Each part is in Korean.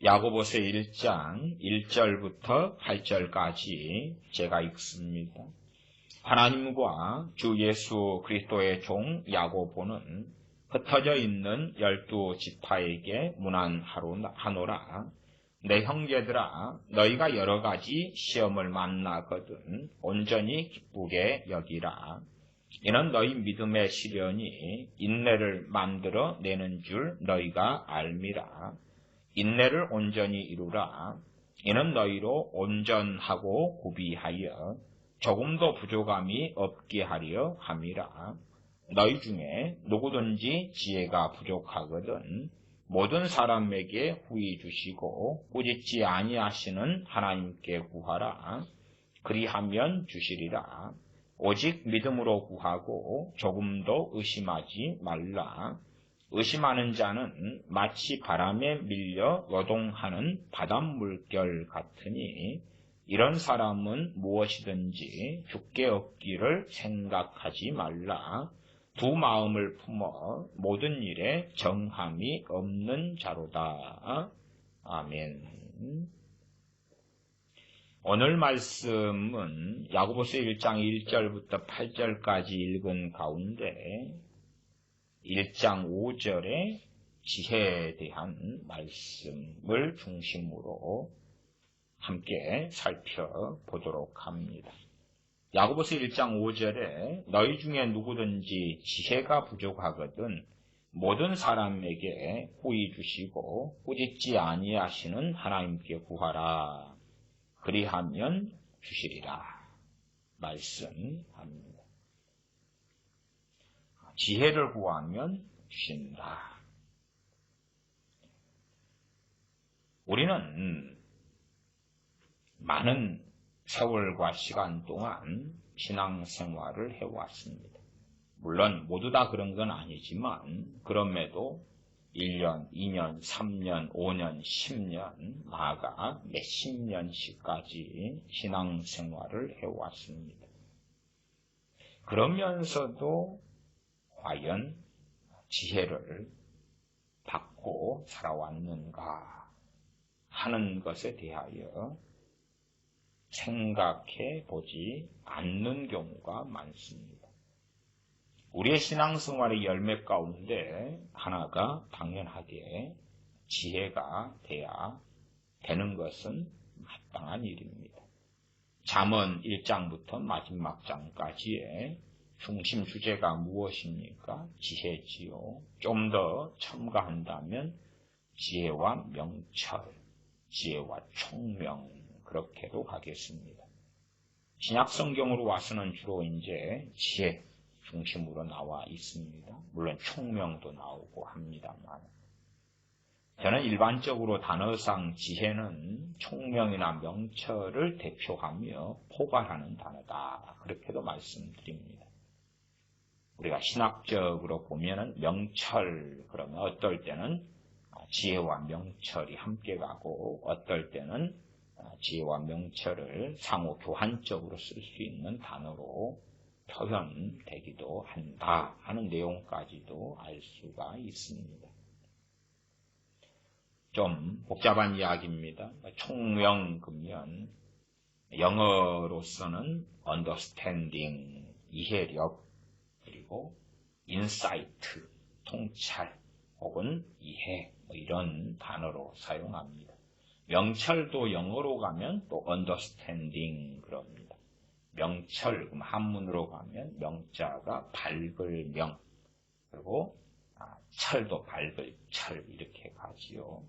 야고보서 1장 1절부터 8절까지 제가 읽습니다. 하나님과 주 예수 그리스도의 종 야고보는 흩어져 있는 12지파에게 문안하노라. 내 형제들아, 너희가 여러 가지 시험을 만나거든 온전히 기쁘게 여기라. 이는 너희 믿음의 시련이 인내를 만들어 내는 줄 너희가 알미라. 인내를 온전히 이루라. 이는 너희로 온전하고 구비하여 조금도 부족함이 없게 하려 함이라. 너희 중에 누구든지 지혜가 부족하거든 모든 사람에게 후히 주시고 꾸짖지 아니하시는 하나님께 구하라. 그리하면 주시리라. 오직 믿음으로 구하고 조금도 의심하지 말라. 의심하는 자는 마치 바람에 밀려 요동하는 바닷물결 같으니 이런 사람은 무엇이든지 죽게 얻기를 생각하지 말라. 두 마음을 품어 모든 일에 정함이 없는 자로다. 아멘. 오늘 말씀은 야고보서 1장 1절부터 8절까지 읽은 가운데 1장 5절의 지혜에 대한 말씀을 중심으로 함께 살펴보도록 합니다. 야고보서 1장 5절에 너희 중에 누구든지 지혜가 부족하거든 모든 사람에게 후히 주시고 꾸짖지 아니하시는 하나님께 구하라. 그리하면 주시리라. 말씀합니다. 지혜를 구하면 주신다. 우리는 많은 세월과 시간 동안 신앙생활을 해왔습니다. 물론 모두 다 그런 건 아니지만 그럼에도 1년, 2년, 3년, 5년, 10년, 나아가 몇십 년씩까지 신앙생활을 해왔습니다. 그러면서도 과연 지혜를 받고 살아왔는가 하는 것에 대하여 생각해 보지 않는 경우가 많습니다. 우리의 신앙생활의 열매 가운데 하나가 당연하게 지혜가 돼야 되는 것은 마땅한 일입니다. 잠언 1장부터 마지막 장까지의 중심 주제가 무엇입니까? 지혜지요. 좀 더 첨가한다면 지혜와 명철, 지혜와 총명 그렇게도 하겠습니다. 신약 성경으로 와서는 주로 이제 지혜 중심으로 나와 있습니다. 물론 총명도 나오고 합니다만 저는 일반적으로 단어상 지혜는 총명이나 명철을 대표하며 포괄하는 단어다. 그렇게도 말씀드립니다. 우리가 신학적으로 보면은 명철 그러면 어떨 때는 지혜와 명철이 함께 가고 어떨 때는 지혜와 명철을 상호 교환적으로 쓸 수 있는 단어로 표현되기도 한다 하는 내용까지도 알 수가 있습니다. 좀 복잡한 이야기입니다. 총명 그러면 영어로서는 understanding, 이해력, 그리고 insight, 통찰 혹은 이해 이런 단어로 사용합니다. 명철도 영어로 가면 또 understanding 그럽니다. 명철, 그럼 한문으로 가면 명자가 밝을 명, 그리고 철도 밝을 철 이렇게 가지요.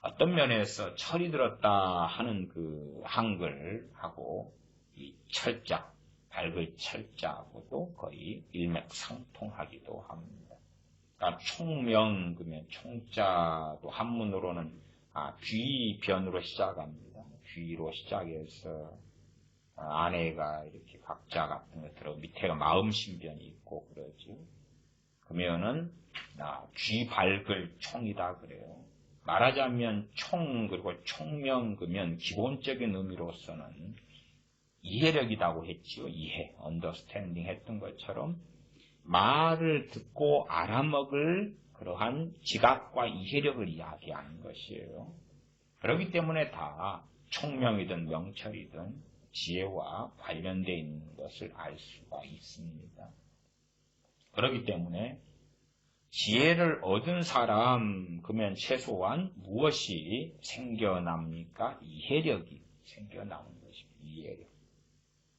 어떤 면에서 철이 들었다 하는 그 한글하고 이 철자, 밝을 철자하고도 거의 일맥상통하기도 합니다. 그러니까 총명, 그러면 총자도 한문으로는 귀변으로 시작합니다. 귀로 시작해서 아내가 이렇게 각자 같은 거 들어 밑에가 마음신변이 있고 그러죠. 그러면은 귀 밝을 총이다 그래요. 말하자면 총 그리고 총명 그러면 기본적인 의미로서는 이해력이라고 했지요. 이해, 언더스탠딩 했던 것처럼 말을 듣고 알아먹을 그러한 지각과 이해력을 이야기하는 것이에요. 그렇기 때문에 다 총명이든 명철이든 지혜와 관련되어 있는 것을 알 수가 있습니다. 그렇기 때문에 지혜를 얻은 사람, 그러면 최소한 무엇이 생겨납니까? 이해력이 생겨나는 것입니다. 이해력.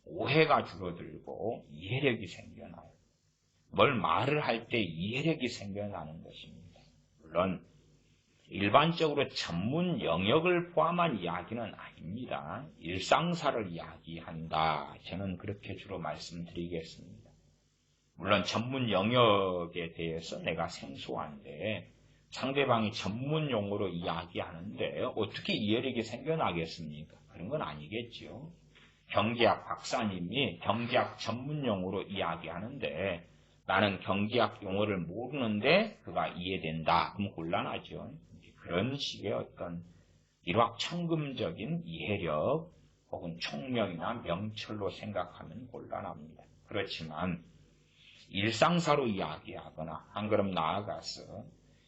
오해가 줄어들고 이해력이 생겨나요. 뭘 말을 할 때 이해력이 생겨나는 것입니다. 물론 일반적으로 전문 영역을 포함한 이야기는 아닙니다. 일상사를 이야기한다. 저는 그렇게 주로 말씀드리겠습니다. 물론 전문 영역에 대해서 내가 생소한데 상대방이 전문 용어로 이야기하는데 어떻게 이해력이 생겨나겠습니까? 그런 건 아니겠죠. 경제학 박사님이 경제학 전문 용어로 이야기하는데 나는 경제학 용어를 모르는데 그가 이해된다. 그럼 곤란하죠. 그런 식의 어떤 일확천금적인 이해력 혹은 총명이나 명철로 생각하면 곤란합니다. 그렇지만 일상사로 이야기하거나 한 걸음 나아가서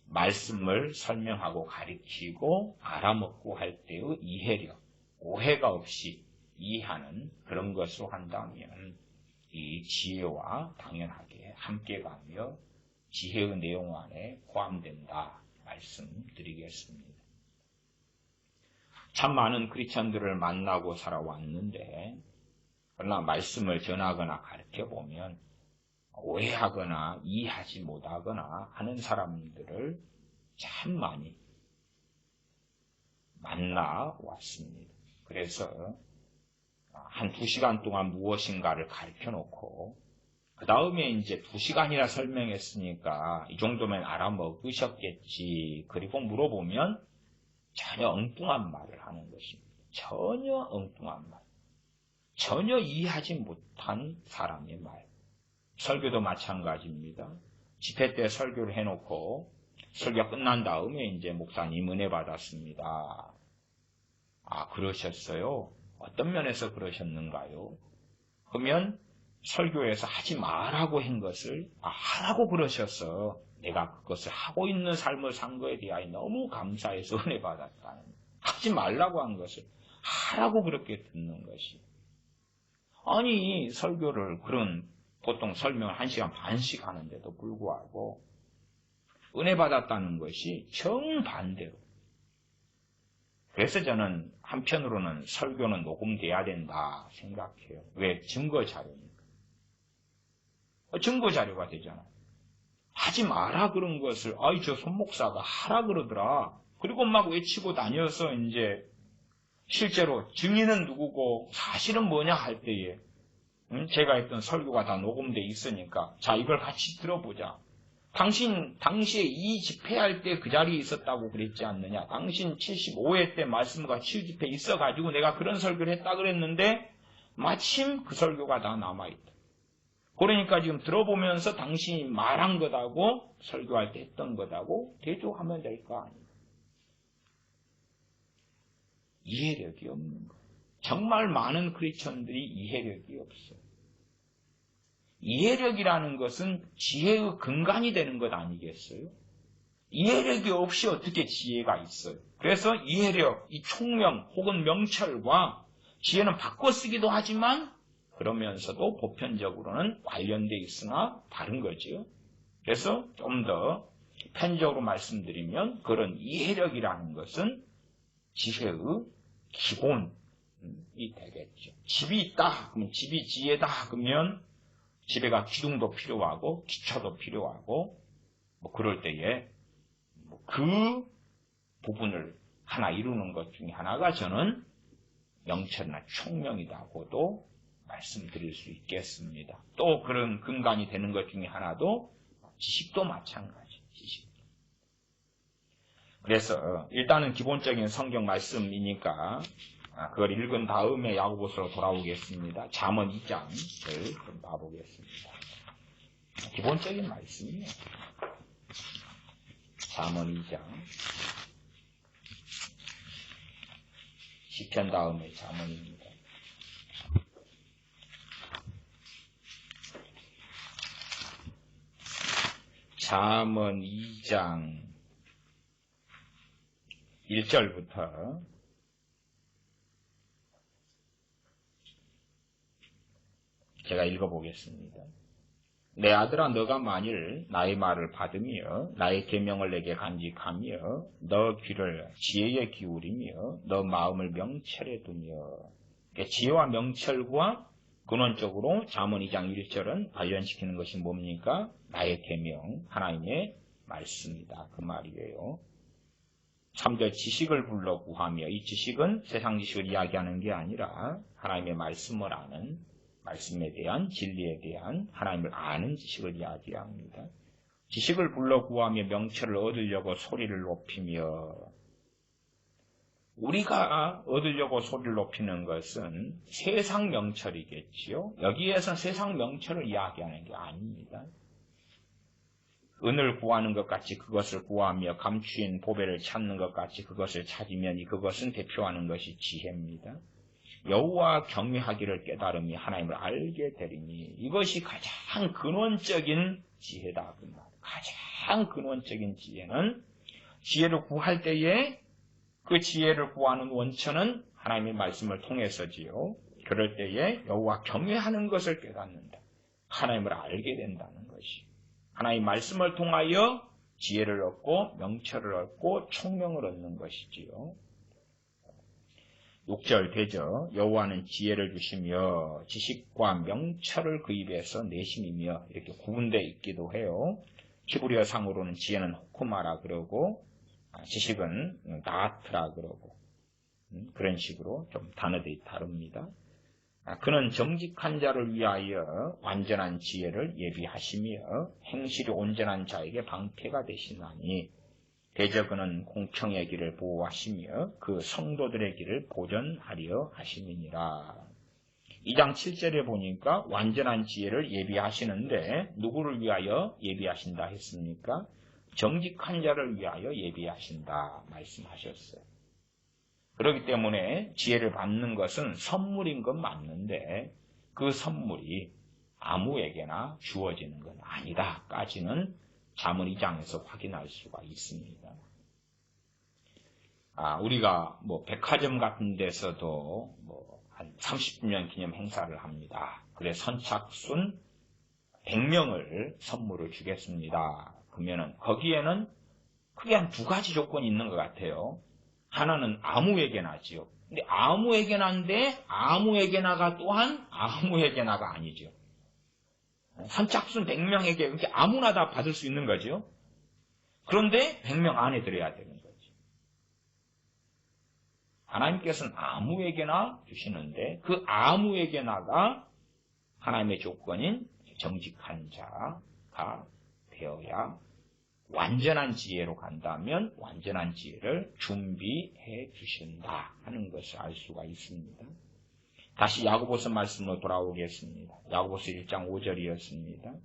말씀을 설명하고 가르치고 알아먹고 할 때의 이해력, 오해가 없이 이해하는 그런 것으로 한다면 이 지혜와 당연하게 함께 가며 지혜의 내용 안에 포함된다 말씀드리겠습니다. 참 많은 크리스천들을 만나고 살아왔는데 그러나 말씀을 전하거나 가르쳐보면 오해하거나 이해하지 못하거나 하는 사람들을 참 많이 만나왔습니다. 그래서 한 2시간 동안 무엇인가를 가르쳐 놓고 그 다음에 이제 2시간이나 설명했으니까 이 정도면 알아먹으셨겠지. 그리고 물어보면 전혀 엉뚱한 말을 하는 것입니다. 전혀 엉뚱한 말. 전혀 이해하지 못한 사람의 말. 설교도 마찬가지입니다. 집회 때 설교를 해놓고 설교 끝난 다음에 이제 목사님 은혜 받았습니다. 아, 그러셨어요? 어떤 면에서 그러셨는가요? 그러면 설교에서 하지 말라고 한 것을 하라고 그러셔서 내가 그것을 하고 있는 삶을 산 거에 대하여 너무 감사해서 은혜 받았다는, 하지 말라고 한 것을 하라고 그렇게 듣는 것이. 아니, 설교를 그런 보통 설명을 1시간 반씩 하는데도 불구하고 은혜 받았다는 것이 정반대로. 그래서 저는 한편으로는 설교는 녹음돼야 된다 생각해요. 왜? 증거 자료니까. 증거 자료가 되잖아. 하지 마라 그런 것을 저 손목사가 하라 그러더라. 그리고 막 외치고 다녀서 이제 실제로 증인은 누구고 사실은 뭐냐 할 때에 제가 했던 설교가 다 녹음돼 있으니까 자, 이걸 같이 들어보자. 당신 당시에 이 집회할 때 그 자리에 있었다고 그랬지 않느냐. 당신 75회 때 말씀과 치유 집회 있어가지고 내가 그런 설교를 했다 그랬는데 마침 그 설교가 다 남아있다. 그러니까 지금 들어보면서 당신이 말한 것하고 설교할 때 했던 것하고 대조하면 될 거 아니에요. 이해력이 없는 거예요. 정말 많은 크리스천들이 이해력이 없어요. 이해력이라는 것은 지혜의 근간이 되는 것 아니겠어요? 이해력이 없이 어떻게 지혜가 있어요? 그래서 이해력, 이 총명 혹은 명철과 지혜는 바꿔 쓰기도 하지만 그러면서도 보편적으로는 관련되어 있으나 다른 거죠. 그래서 좀 더 편적으로 말씀드리면 그런 이해력이라는 것은 지혜의 기본이 되겠죠. 집이 있다 그러면 집이 지혜다 그러면 집에가 기둥도 필요하고 기초도 필요하고 그럴 때에 그 부분을 하나 이루는 것 중에 하나가 저는 명철이나 총명이라고도 말씀드릴 수 있겠습니다. 또 그런 근간이 되는 것 중에 하나도 지식도 마찬가지. 지식. 그래서 일단은 기본적인 성경 말씀이니까 그걸 읽은 다음에 야고보서로 돌아오겠습니다. 잠언 2장을 좀 봐보겠습니다. 기본적인 말씀이에요. 잠언 2장. 시편 다음에 잠언입니다. 잠언 2장 1절부터 제가 읽어보겠습니다. 내 아들아, 너가 만일 나의 말을 받으며 나의 계명을 내게 간직하며 너 귀를 지혜에 기울이며 너 마음을 명철에 두며, 지혜와 명철과 근원적으로 잠언 2장 1절은 관련시키는 것이 뭡니까? 나의 계명, 하나님의 말씀이다. 그 말이에요. 3절 지식을 불러 구하며, 이 지식은 세상 지식을 이야기하는 게 아니라 하나님의 말씀을 아는, 말씀에 대한, 진리에 대한 하나님을 아는 지식을 이야기합니다. 지식을 불러 구하며 명철을 얻으려고 소리를 높이며, 우리가 얻으려고 소리를 높이는 것은 세상 명철이겠지요. 여기에서 세상 명철을 이야기하는 게 아닙니다. 은을 구하는 것 같이 그것을 구하며 감추인 보배를 찾는 것 같이 그것을 찾으면 그것은 대표하는 것이 지혜입니다. 여호와 경외하기를 깨달음이 하나님을 알게 되리니, 이것이 가장 근원적인 지혜다. 가장 근원적인 지혜는, 지혜를 구할 때에 그 지혜를 구하는 원천은 하나님의 말씀을 통해서지요. 그럴 때에 여호와 경외하는 것을 깨닫는다. 하나님을 알게 된다는 것이. 하나님의 말씀을 통하여 지혜를 얻고 명철을 얻고 총명을 얻는 것이지요. 6절 되죠. 여호와는 지혜를 주시며 지식과 명철을 그 입에서 내심이며, 이렇게 구분되어 있기도 해요. 히브리어 상으로는 지혜는 호크마라 그러고 지식은 나아트라 그러고, 그런 식으로 좀 단어들이 다릅니다. 그는 정직한 자를 위하여 완전한 지혜를 예비하시며 행실이 온전한 자에게 방패가 되시나니, 대저 그는 공평의 길을 보호하시며 그 성도들의 길을 보전하려 하시느니라. 2장 7절에 보니까 완전한 지혜를 예비하시는데 누구를 위하여 예비하신다 했습니까? 정직한 자를 위하여 예비하신다 말씀하셨어요. 그렇기 때문에 지혜를 받는 것은 선물인 건 맞는데 그 선물이 아무에게나 주어지는 건 아니다까지는 잠언 2장에서 확인할 수가 있습니다. 우리가 백화점 같은 데서도 한 30주년 기념 행사를 합니다. 그래 선착순 100명을 선물을 주겠습니다. 그러면은 거기에는 크게 한 두 가지 조건이 있는 것 같아요. 하나는 아무에게나지요. 근데 아무에게나인데 아무에게나가 또한 아무에게나가 아니죠. 선착순 100명에게 이렇게 아무나 다 받을 수 있는 거죠. 그런데 100명 안에 들어야 되는 거죠. 하나님께서는 아무에게나 주시는데 그 아무에게나가 하나님의 조건인 정직한 자가 되어야, 완전한 지혜로 간다면 완전한 지혜를 준비해 주신다 하는 것을 알 수가 있습니다. 다시 야고보서 말씀으로 돌아오겠습니다. 야고보서 1장 5절이었습니다.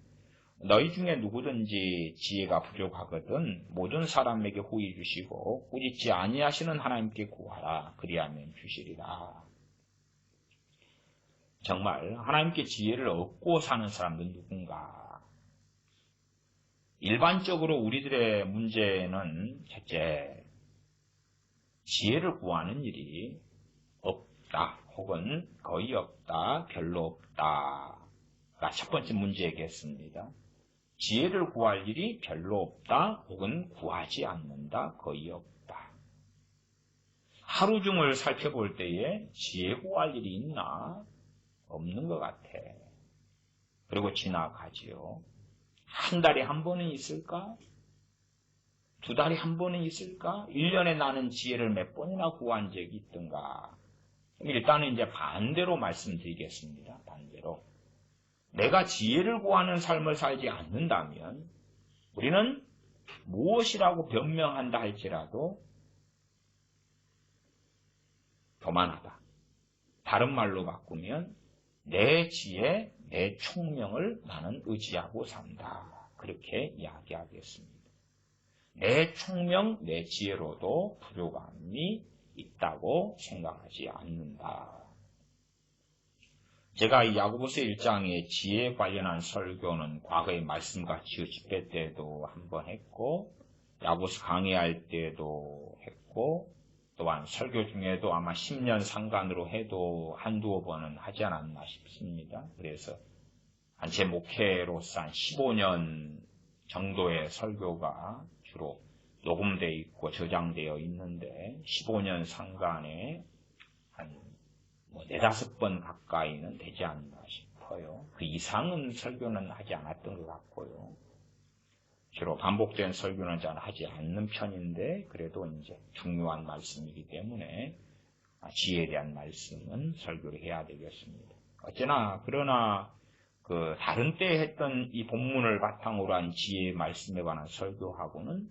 너희 중에 누구든지 지혜가 부족하거든 모든 사람에게 후히 주시고 꾸짖지 아니하시는 하나님께 구하라. 그리하면 주시리라. 정말 하나님께 지혜를 얻고 사는 사람들은 누군가? 일반적으로 우리들의 문제는 첫째, 지혜를 구하는 일이 없다, 혹은 거의 없다, 별로 없다가 첫 번째 문제겠습니다. 지혜를 구할 일이 별로 없다, 혹은 구하지 않는다, 거의 없다. 하루 중을 살펴볼 때에 지혜 구할 일이 있나? 없는 것 같아. 그리고 지나가지요. 한 달에 한 번은 있을까? 두 달에 한 번은 있을까? 1년에 나는 지혜를 몇 번이나 구한 적이 있던가? 일단은 이제 반대로 말씀드리겠습니다. 반대로. 내가 지혜를 구하는 삶을 살지 않는다면 우리는 무엇이라고 변명한다 할지라도 교만하다. 다른 말로 바꾸면 내 지혜, 내 총명을 나는 의지하고 산다. 그렇게 이야기하겠습니다. 내 총명, 내 지혜로도 부족함이 있다고 생각하지 않는다. 제가 이 야고보서 1장의 지혜에 관련한 설교는 과거의 말씀과 지혜 집회 때도 한번 했고, 야고보서 강의할 때도 했고, 또한 설교 중에도 아마 10년 상간으로 해도 한두어 번은 하지 않았나 싶습니다. 그래서 제 목회로서 한 15년 정도의 설교가 주로 녹음되어 있고 저장되어 있는데 15년 상간에 한 4-5번 가까이는 되지 않나 싶어요. 그 이상은 설교는 하지 않았던 것 같고요. 주로 반복된 설교는 잘 하지 않는 편인데 그래도 이제 중요한 말씀이기 때문에 지혜에 대한 말씀은 설교를 해야 되겠습니다. 어쩌나 그러나 그 다른 때 했던 이 본문을 바탕으로 한 지혜의 말씀에 관한 설교하고는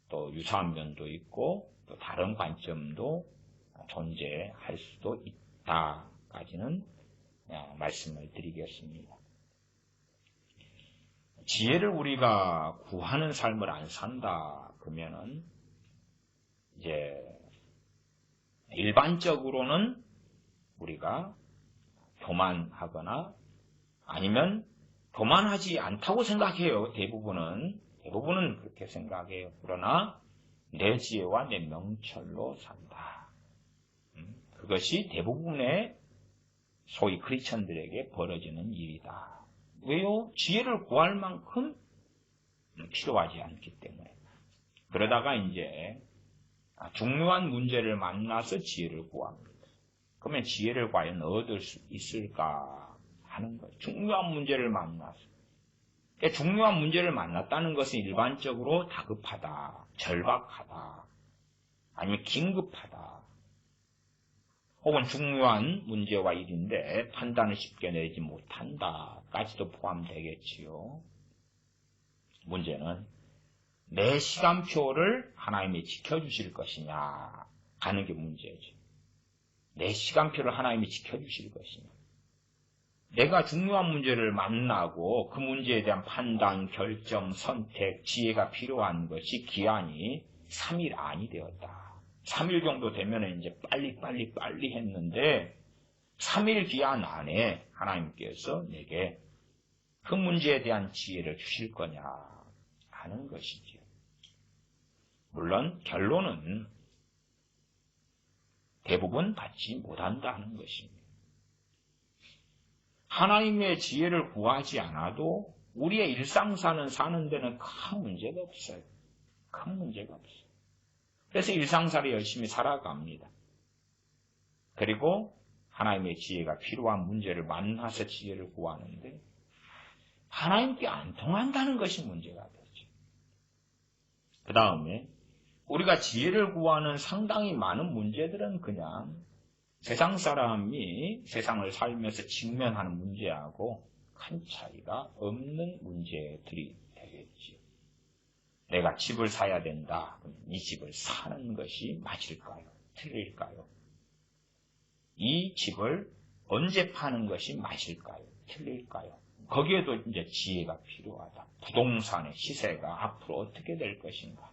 또 유사한 면도 있고 또 다른 관점도 존재할 수도 있다까지는 말씀을 드리겠습니다. 지혜를 우리가 구하는 삶을 안 산다 그러면은 이제 일반적으로는 우리가 교만하거나 아니면 교만하지 않다고 생각해요. 대부분은 그렇게 생각해요. 그러나 내 지혜와 내 명철로 산다. 그것이 대부분의 소위 크리스천들에게 벌어지는 일이다. 왜요? 지혜를 구할 만큼 필요하지 않기 때문에. 그러다가 이제 중요한 문제를 만나서 지혜를 구합니다. 그러면 지혜를 과연 얻을 수 있을까 하는 거예요. 중요한 문제를 만나서. 중요한 문제를 만났다는 것은 일반적으로 다급하다, 절박하다, 아니면 긴급하다, 혹은 중요한 문제와 일인데 판단을 쉽게 내지 못한다까지도 포함되겠지요. 문제는 내 시간표를 하나님이 지켜주실 것이냐 하는 게 문제죠. 내 시간표를 하나님이 지켜주실 것이냐. 내가 중요한 문제를 만나고 그 문제에 대한 판단, 결정, 선택, 지혜가 필요한 것이 기한이 3일 안이 되었다. 3일 정도 되면 이제 빨리 했는데 3일 기한 안에 하나님께서 내게 그 문제에 대한 지혜를 주실 거냐 하는 것이죠. 물론 결론은 대부분 받지 못한다는 것입니다. 하나님의 지혜를 구하지 않아도 우리의 일상사는 사는 데는 큰 문제가 없어요. 큰 문제가 없어요. 그래서 일상사를 열심히 살아갑니다. 그리고 하나님의 지혜가 필요한 문제를 만나서 지혜를 구하는데 하나님께 안 통한다는 것이 문제가 되죠. 그 다음에 우리가 지혜를 구하는 상당히 많은 문제들은 그냥 세상 사람이 세상을 살면서 직면하는 문제하고 큰 차이가 없는 문제들이 되겠지요. 내가 집을 사야 된다. 그럼 이 집을 사는 것이 맞을까요? 틀릴까요? 이 집을 언제 파는 것이 맞을까요? 틀릴까요? 거기에도 이제 지혜가 필요하다. 부동산의 시세가 앞으로 어떻게 될 것인가?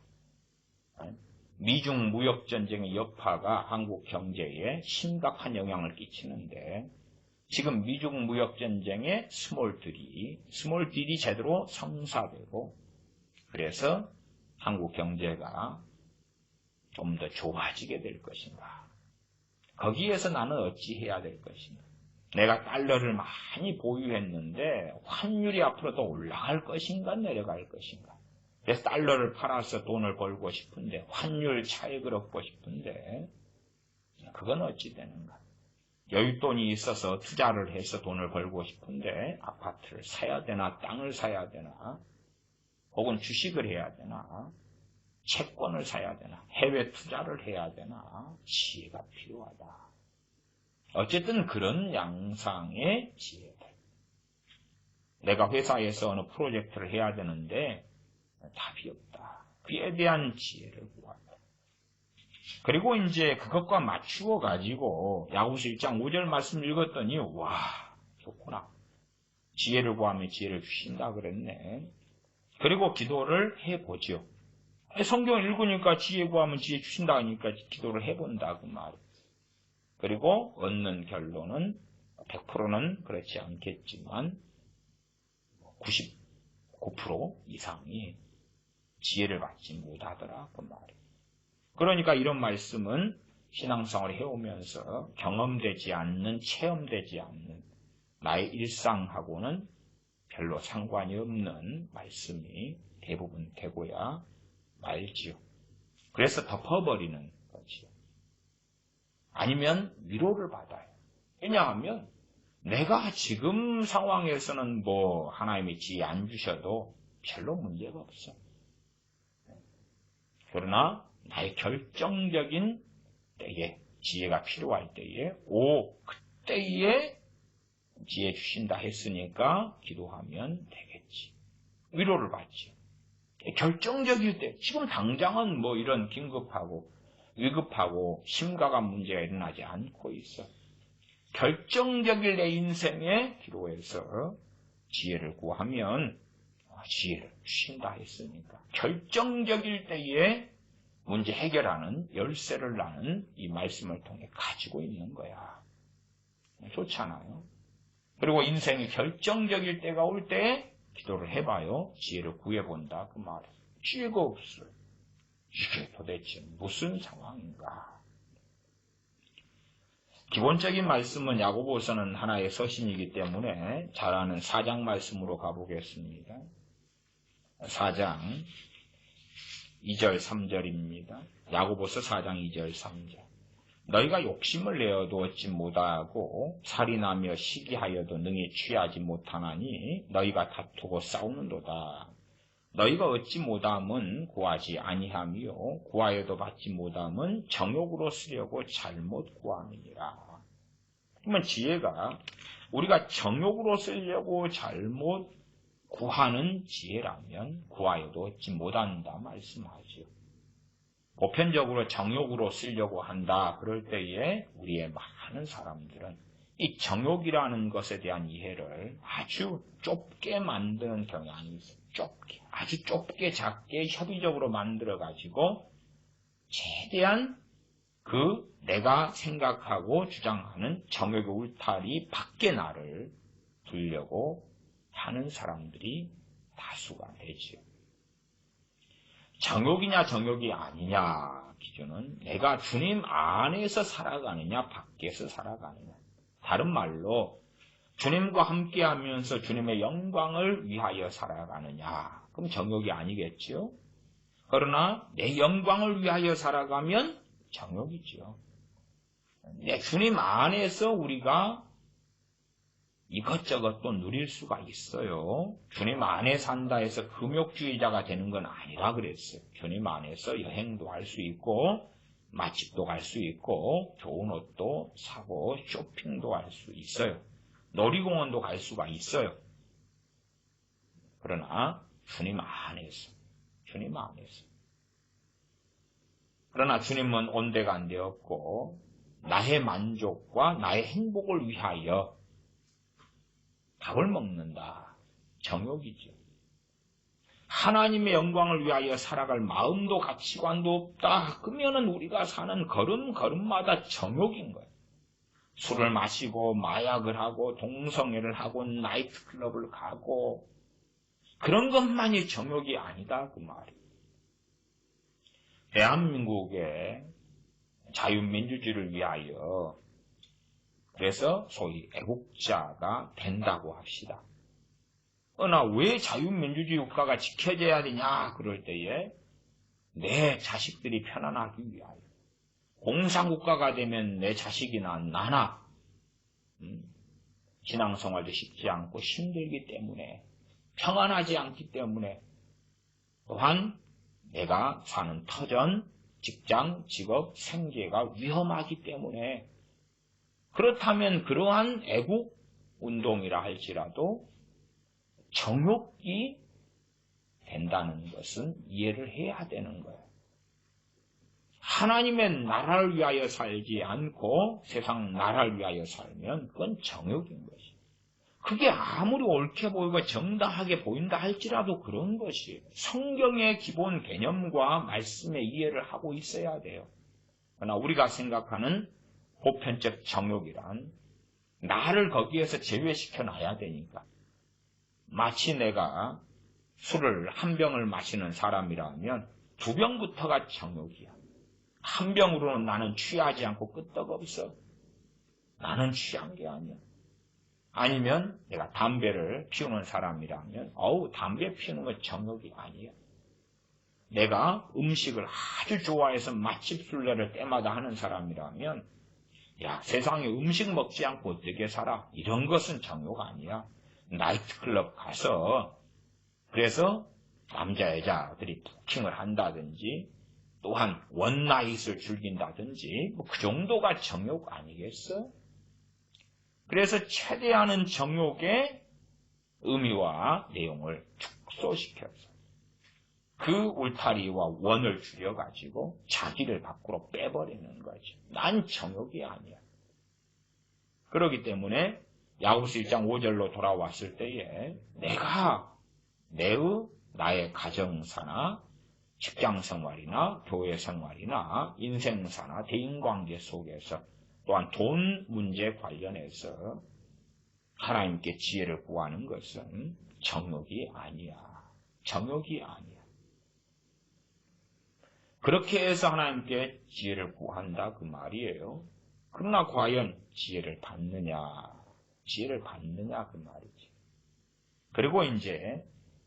미중 무역전쟁의 여파가 한국 경제에 심각한 영향을 끼치는데 지금 미중 무역전쟁의 스몰 딜이 제대로 성사되고 그래서 한국 경제가 좀 더 좋아지게 될 것인가? 거기에서 나는 어찌해야 될 것인가? 내가 달러를 많이 보유했는데 환율이 앞으로 더 올라갈 것인가 내려갈 것인가? 그래서 달러를 팔아서 돈을 벌고 싶은데 환율 차익을 얻고 싶은데 그건 어찌 되는가? 여윳돈이 있어서 투자를 해서 돈을 벌고 싶은데 아파트를 사야 되나 땅을 사야 되나 혹은 주식을 해야 되나 채권을 사야 되나 해외 투자를 해야 되나 지혜가 필요하다. 어쨌든 그런 양상의 지혜들. 내가 회사에서 어느 프로젝트를 해야 되는데 답이 없다. 그에 대한 지혜를 구한다. 그리고 이제 그것과 맞추어 가지고 야고보서 1장 5절 말씀 읽었더니 와 좋구나. 지혜를 구하면 지혜를 주신다 그랬네. 그리고 기도를 해보죠. 성경 읽으니까 지혜 구하면 지혜 주신다 하니까 기도를 해본다 그 말. 그리고 얻는 결론은 100%는 그렇지 않겠지만 99% 이상이 지혜를 받지 못하더라 그 말이에요. 그러니까 이런 말씀은 신앙생활을 해오면서 경험되지 않는, 체험되지 않는 나의 일상하고는 별로 상관이 없는 말씀이 대부분 되고야 말지요. 그래서 덮어버리는 거지요. 아니면 위로를 받아요. 왜냐하면 내가 지금 상황에서는 뭐 하나님이 지혜 안 주셔도 별로 문제가 없어. 그러나 나의 결정적인 때에, 지혜가 필요할 때에, 그때에 지혜 주신다 했으니까 기도하면 되겠지. 위로를 받지. 결정적일 때, 지금 당장은 뭐 이런 긴급하고 위급하고 심각한 문제가 일어나지 않고 있어. 결정적일 내 인생에 기도해서 지혜를 구하면 지혜를 주신다 했으니까. 결정적일 때에 문제 해결하는 열쇠를 나는 이 말씀을 통해 가지고 있는 거야. 좋잖아요. 그리고 인생이 결정적일 때가 올 때 기도를 해봐요. 지혜를 구해본다. 그 말은 지혜가 없어요. 이게 도대체 무슨 상황인가? 기본적인 말씀은 야고보서는 하나의 서신이기 때문에 잘 아는 4장 말씀으로 가보겠습니다. 4장 2절 3절입니다. 야고보서 4장 2절 3절. 너희가 욕심을 내어도 얻지 못하고 살인하며 시기하여도 능히 취하지 못하나니 너희가 다투고 싸우는도다. 너희가 얻지 못함은 구하지 아니하며 구하여도 받지 못함은 정욕으로 쓰려고 잘못 구함이니라. 그러면 지혜가 우리가 정욕으로 쓰려고 잘못 구하는 지혜라면 구하여도 얻지 못한다 말씀하죠. 보편적으로 정욕으로 쓰려고 한다. 그럴 때에 우리의 많은 사람들은 이 정욕이라는 것에 대한 이해를 아주 좁게 만드는 경향이 있어요. 좁게, 아주 좁게 작게 협의적으로 만들어가지고 최대한 그 내가 생각하고 주장하는 정욕의 울타리 밖에 나를 두려고 하는 사람들이 다수가 되지요. 정욕이냐 정욕이 아니냐 기준은 내가 주님 안에서 살아가느냐 밖에서 살아가느냐. 다른 말로 주님과 함께하면서 주님의 영광을 위하여 살아가느냐. 그럼 정욕이 아니겠죠. 그러나 내 영광을 위하여 살아가면 정욕이죠. 내 주님 안에서 우리가 이것저것 또 누릴 수가 있어요. 주님 안에 산다 해서 금욕주의자가 되는 건 아니라 그랬어요. 주님 안에서 여행도 할 수 있고 맛집도 갈 수 있고 좋은 옷도 사고 쇼핑도 할 수 있어요. 놀이공원도 갈 수가 있어요. 그러나 주님 안에서. 그러나 주님은 온데간데 없고 나의 만족과 나의 행복을 위하여 밥을 먹는다. 정욕이죠. 하나님의 영광을 위하여 살아갈 마음도 가치관도 없다. 그러면은 우리가 사는 걸음마다 정욕인 거예요. 술을 마시고 마약을 하고 동성애를 하고 나이트클럽을 가고 그런 것만이 정욕이 아니다. 그 말이에요. 대한민국의 자유민주주의를 위하여 그래서 소위 애국자가 된다고 합시다. 그러나 왜 자유민주주의 국가가 지켜져야 되냐 그럴 때에 내 자식들이 편안하기 위하여 공산국가가 되면 내 자식이나 나나 신앙생활도 쉽지 않고 힘들기 때문에 평안하지 않기 때문에 또한 내가 사는 터전, 직장, 직업, 생계가 위험하기 때문에 그렇다면 그러한 애국 운동이라 할지라도 정욕이 된다는 것은 이해를 해야 되는 거예요. 하나님의 나라를 위하여 살지 않고 세상 나라를 위하여 살면 그건 정욕인 것이에요. 그게 아무리 옳게 보이고 정당하게 보인다 할지라도 그런 것이에요. 성경의 기본 개념과 말씀의 이해를 하고 있어야 돼요. 그러나 우리가 생각하는 보편적 정욕이란 나를 거기에서 제외시켜 놔야 되니까 마치 내가 술을 한 병을 마시는 사람이라면 2병부터가 정욕이야. 한 병으로는 나는 취하지 않고 끄떡없어. 나는 취한 게 아니야. 아니면 내가 담배를 피우는 사람이라면 담배 피우는 건 정욕이 아니야. 내가 음식을 아주 좋아해서 맛집 순례를 때마다 하는 사람이라면 야, 세상에 음식 먹지 않고 어떻게 살아? 이런 것은 정욕 아니야. 나이트클럽 가서 그래서 남자 여자들이 부킹을 한다든지 또한 원나잇을 즐긴다든지 그 정도가 정욕 아니겠어? 그래서 최대한은 정욕의 의미와 내용을 축소시켜서 그 울타리와 원을 줄여가지고 자기를 밖으로 빼버리는 거지. 난 정욕이 아니야. 그렇기 때문에 야고보서 1장 5절로 돌아왔을 때에 내가 나의 가정사나 직장생활이나 교회생활이나 인생사나 대인관계 속에서 또한 돈 문제 관련해서 하나님께 지혜를 구하는 것은 정욕이 아니야. 정욕이 아니야. 그렇게 해서 하나님께 지혜를 구한다 그 말이에요. 그러나 과연 지혜를 받느냐? 지혜를 받느냐 그 말이지. 그리고 이제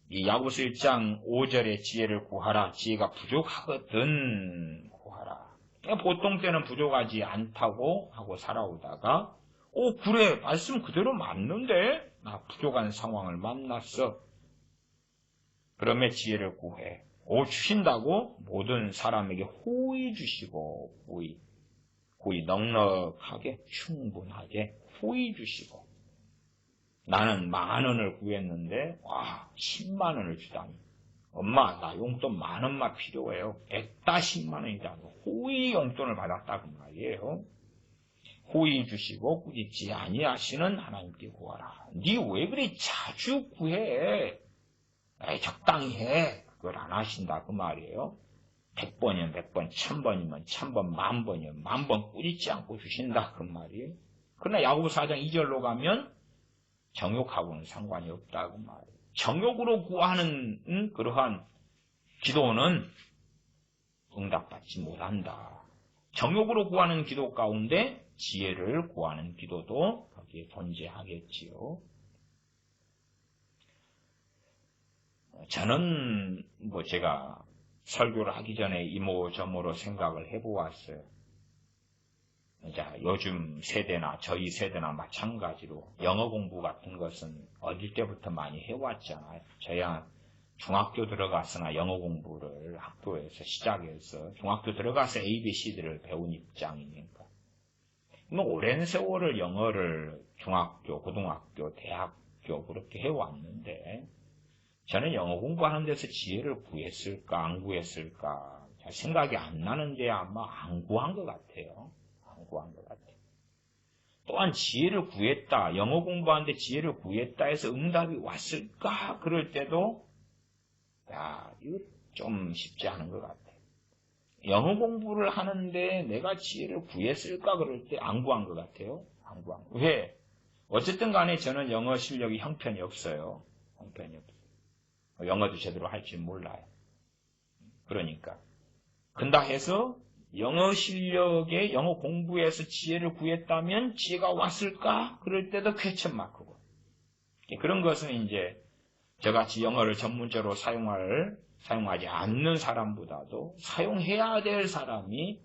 이 야고보서 1장 5절에 지혜를 구하라. 지혜가 부족하거든 구하라. 보통 때는 부족하지 않다고 하고 살아오다가 그래 말씀 그대로 맞는데 나 부족한 상황을 만났어. 그러면 지혜를 구해. 주신다고 모든 사람에게 호의 주시고 호의 넉넉하게 충분하게 호의 주시고 나는 10,000원을 구했는데 10만 원을 주다니. 엄마 나 용돈 10,000원만 필요해요. 10,000만 원이다. 호의 용돈을 받았다 그 말이에요. 호의 주시고 꾸짖지 아니하시는 하나님께 구하라. 니 왜 그리 자주 구해? 적당히 해. 그걸 안 하신다 그 말이에요. 100번이면 100번, 1000번이면 1000번, 10,000번이면 10,000번 꾸짖지 않고 주신다 그 말이에요. 그러나 야고보서 4장 2절로 가면 정욕하고는 상관이 없다 그 말이에요. 정욕으로 구하는 그러한 기도는 응답받지 못한다. 정욕으로 구하는 기도 가운데 지혜를 구하는 기도도 거기에 존재하겠지요. 저는 제가 설교를 하기 전에 이모저모로 생각을 해보았어요. 자, 요즘 세대나 저희 세대나 마찬가지로 영어 공부 같은 것은 어릴 때부터 많이 해왔잖아요. 저야 중학교 들어가서나 영어 공부를 학교에서 시작해서 중학교 들어가서 ABC들을 배운 입장이니까. 오랜 세월을 영어를 중학교, 고등학교, 대학교 그렇게 해왔는데 저는 영어 공부하는 데서 지혜를 구했을까 안 구했을까 생각이 안 나는데 아마 안 구한 것 같아요. 안 구한 것 같아요. 또한 지혜를 구했다. 영어 공부하는데 지혜를 구했다 해서 응답이 왔을까? 그럴 때도 이거 좀 쉽지 않은 것 같아요. 영어 공부를 하는데 내가 지혜를 구했을까? 그럴 때 안 구한 것 같아요. 안 구한 거. 왜? 어쨌든 간에 저는 영어 실력이 형편이 없어요. 형편이 없어요. 영어도 제대로 할 줄 몰라요. 그러니까. 근다 해서 영어 실력에 영어 공부에서 지혜를 구했다면 지혜가 왔을까? 그럴 때도 퀘스천 마크고. 그런 것은 이제 저같이 영어를 전문적으로 사용하지 않는 사람보다도 사용해야 될 사람이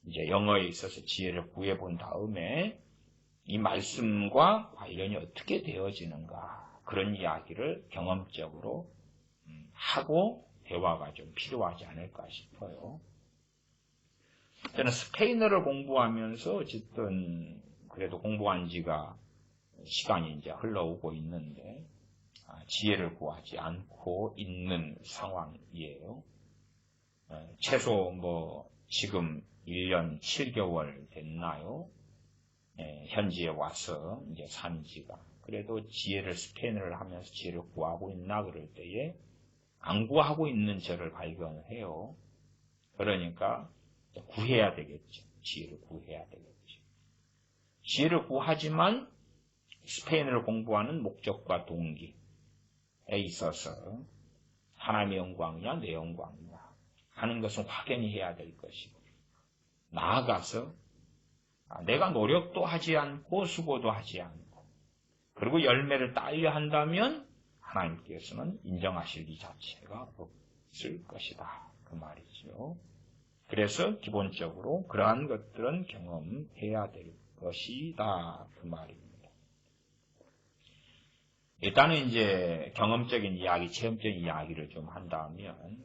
이제 영어에 있어서 지혜를 구해본 다음에 이 말씀과 관련이 어떻게 되어지는가 그런 이야기를 경험적으로 하고 대화가 좀 필요하지 않을까 싶어요. 저는 스페인어를 공부하면서 어쨌든 그래도 공부한 지가 시간이 이제 흘러오고 있는데 지혜를 구하지 않고 있는 상황이에요. 최소 지금 1년 7개월 됐나요? 현지에 와서 이제 산 지가. 그래도 지혜를 스페인어를 하면서 지혜를 구하고 있나 그럴 때에 안 구하고 있는 저를 발견해요. 그러니까 구해야 되겠죠. 지혜를 구해야 되겠죠. 지혜를 구하지만 스페인어를 공부하는 목적과 동기에 있어서 하나님의 영광이냐 내 영광이냐 하는 것은 확연히 해야 될 것이고, 나아가서 내가 노력도 하지 않고 수고도 하지 않고 그리고 열매를 따려 한다면 하나님께서는 인정하실 이 자체가 없을 것이다. 그 말이죠. 그래서 기본적으로 그러한 것들은 경험해야 될 것이다. 그 말입니다. 일단은 이제 경험적인 이야기, 체험적인 이야기를 좀 한다면,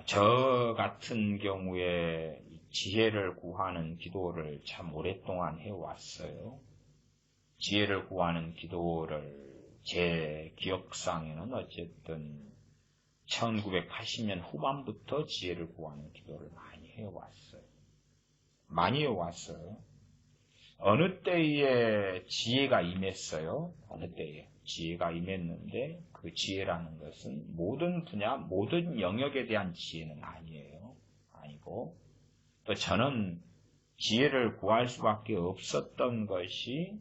저 같은 경우에 지혜를 구하는 기도를 참 오랫동안 해왔어요. 지혜를 구하는 기도를 제 기억상에는 어쨌든 1980년 후반부터 지혜를 구하는 기도를 많이 해왔어요. 많이 해왔어요. 어느 때에 지혜가 임했어요. 어느 때에 지혜가 임했는데 그 지혜라는 것은 모든 분야, 모든 영역에 대한 지혜는 아니에요. 아니고 또 저는 지혜를 구할 수밖에 없었던 것이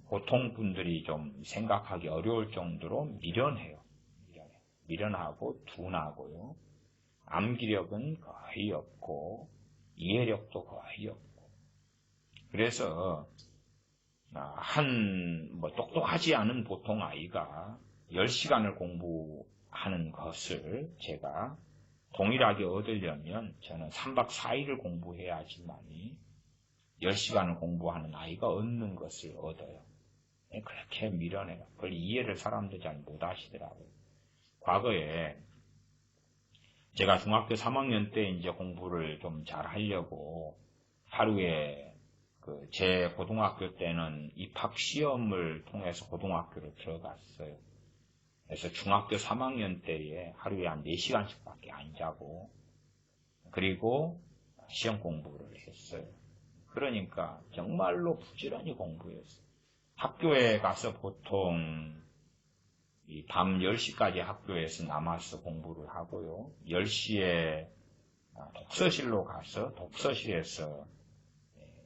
보통 분들이 좀 생각하기 어려울 정도로 미련해요. 미련하고 둔하고요. 암기력은 거의 없고 이해력도 거의 없고. 그래서 똑똑하지 않은 보통 아이가 10시간을 공부하는 것을 제가 동일하게 얻으려면 저는 3박 4일을 공부해야지만이 10시간을 공부하는 아이가 얻는 것을 얻어요. 그렇게 미련해요. 그걸 이해를 사람들이 잘 못하시더라고요. 과거에 제가 중학교 3학년 때 이제 공부를 좀 잘 하려고 하루에 제 고등학교 때는 입학시험을 통해서 고등학교를 들어갔어요. 그래서 중학교 3학년 때에 하루에 한 4시간씩밖에 안 자고 그리고 시험 공부를 했어요. 그러니까 정말로 부지런히 공부했어요. 학교에 가서 보통 밤 10시까지 학교에서 남아서 공부를 하고요. 10시에 독서실로 가서 독서실에서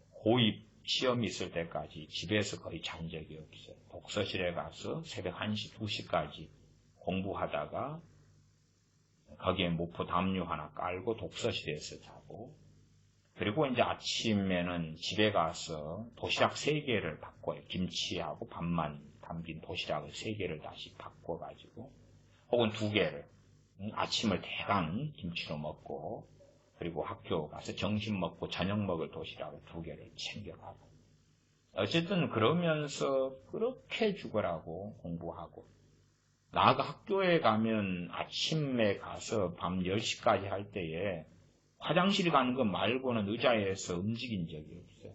고입 시험이 있을 때까지 집에서 거의 잔 적이 없어요. 독서실에 가서 새벽 1시, 2시까지 공부하다가 거기에 모포 담요 하나 깔고 독서실에서 자고 그리고 이제 아침에는 집에 가서 도시락 3개를 바꿔요. 김치하고 밥만 담긴 도시락을 3개를 다시 바꿔가지고 혹은 2개를 아침을 대강 김치로 먹고 그리고 학교 가서 점심 먹고 저녁 먹을 도시락을 2개를 챙겨가고 어쨌든 그러면서 그렇게 죽으라고 공부하고 나아가 학교에 가면 아침에 가서 밤 10시까지 할 때에 화장실 가는 거 말고는 의자에서 움직인 적이 없어요.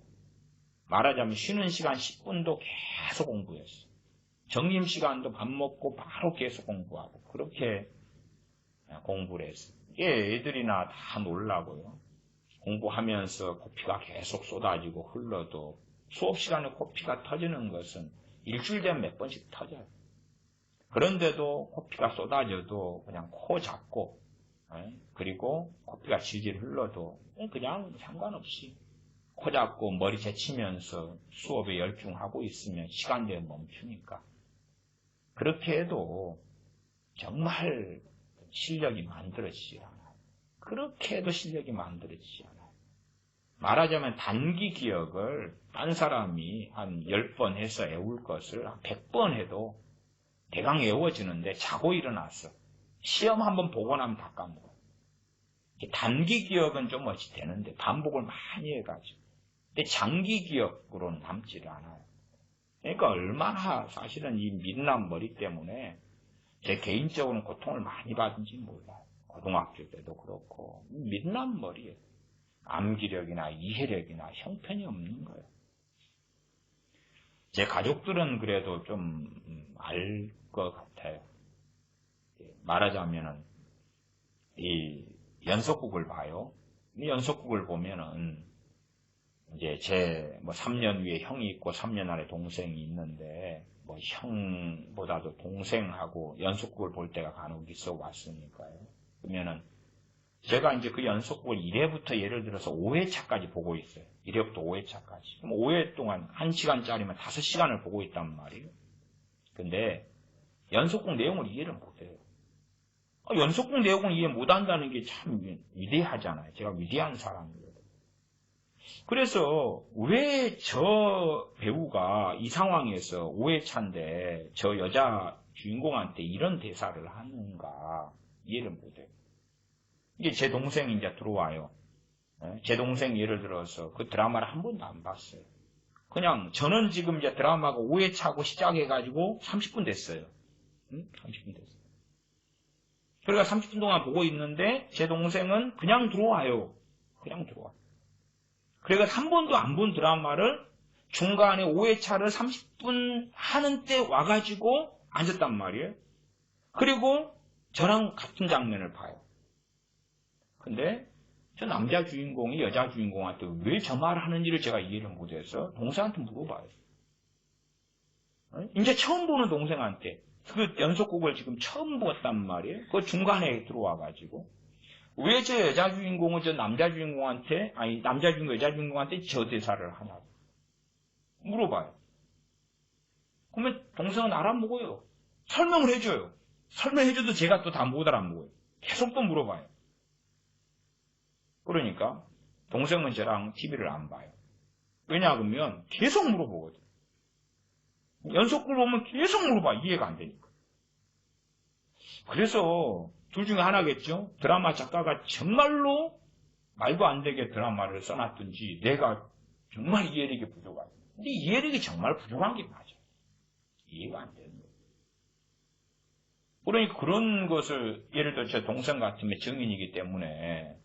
말하자면 쉬는 시간 10분도 계속 공부했어요. 점심시간도 밥 먹고 바로 계속 공부하고 그렇게 공부를 했어요. 애들이나 다 놀라고요. 공부하면서 코피가 계속 쏟아지고 흘러도 수업 시간에 코피가 터지는 것은 일주일 되면 몇 번씩 터져요. 그런데도 코피가 쏟아져도 그냥 코 잡고 그리고 코피가 질질 흘러도 그냥 상관없이 코 잡고 머리 제치면서 수업에 열중하고 있으면 시간 되면 멈추니까 그렇게 해도 정말 실력이 만들어지지 않아요. 그렇게 해도 실력이 만들어지지 않아요. 말하자면 단기 기억을 딴 사람이 한 10번 해서 외울 것을 한 100번 해도 대강 외워지는데 자고 일어나서 시험 한번 보고 나면 다 까먹어요. 단기 기억은 좀 어찌 되는데 반복을 많이 해가지고 근데 장기 기억으로는 남지를 않아요. 그러니까 얼마나 사실은 이 민남 머리 때문에 제 개인적으로는 고통을 많이 받은지 몰라요. 고등학교 때도 그렇고 민남 머리에 암기력이나 이해력이나 형편이 없는 거예요. 제 가족들은 그래도 좀 알 것 같아요. 말하자면은 이 연속극을 봐요. 이 연속극을 보면은 이제 제 3년 위에 형이 있고 3년 아래 동생이 있는데 형보다도 동생하고 연속극을 볼 때가 간혹 있어 왔으니까요. 그러면은 제가 이제 그 연속극을 1회부터 예를 들어서 5회차까지 보고 있어요. 1회부터 5회차까지. 그럼 5회 동안 1시간짜리면 5시간을 보고 있단 말이에요. 근데 연속극 내용을 이해를 못해요. 연속극 내용을 이해 못한다는 게 참 위대하잖아요. 제가 위대한 사람이거든요. 그래서 왜 저 배우가 이 상황에서 5회차인데 저 여자 주인공한테 이런 대사를 하는가 이해를 못해요. 이게 제 동생이 이제 들어와요. 제 동생 예를 들어서 그 드라마를 한 번도 안 봤어요. 그냥 저는 지금 이제 드라마가 5회차고 시작해가지고 30분 됐어요. 30분 됐어요. 그러니까 30분 동안 보고 있는데 제 동생은 그냥 들어와요. 그냥 들어와. 그러니까 한 번도 안 본 드라마를 중간에 5회차를 30분 하는 때 와가지고 앉았단 말이에요. 그리고 저랑 같은 장면을 봐요. 근데 저 남자 주인공이 여자 주인공한테 왜 저 말을 하는지를 제가 이해를 못해서 동생한테 물어봐요. 이제 처음 보는 동생한테 그 연속곡을 지금 처음 봤단 말이에요. 그 중간에 들어와가지고 왜 저 여자 주인공은 저 남자 주인공한테 아니 남자 주인공 여자 주인공한테 저 대사를 하냐고 물어봐요. 그러면 동생은 알아먹어요. 설명을 해줘요. 설명해줘도 제가 또 다 못 알아먹어요. 계속 또 물어봐요. 그러니까 동생은 저랑 TV를 안 봐요. 왜냐하면 계속 물어보거든. 연속극을 보면 계속 물어봐. 이해가 안 되니까. 그래서 둘 중에 하나겠죠. 드라마 작가가 정말로 말도 안 되게 드라마를 써놨든지 내가 정말 이해력이 부족하다. 근데 이해력이 정말 부족한 게 맞아. 이해가 안 되는 거예요. 그러니까 그런 것을 예를 들어 제 동생 같으면 증인이기 때문에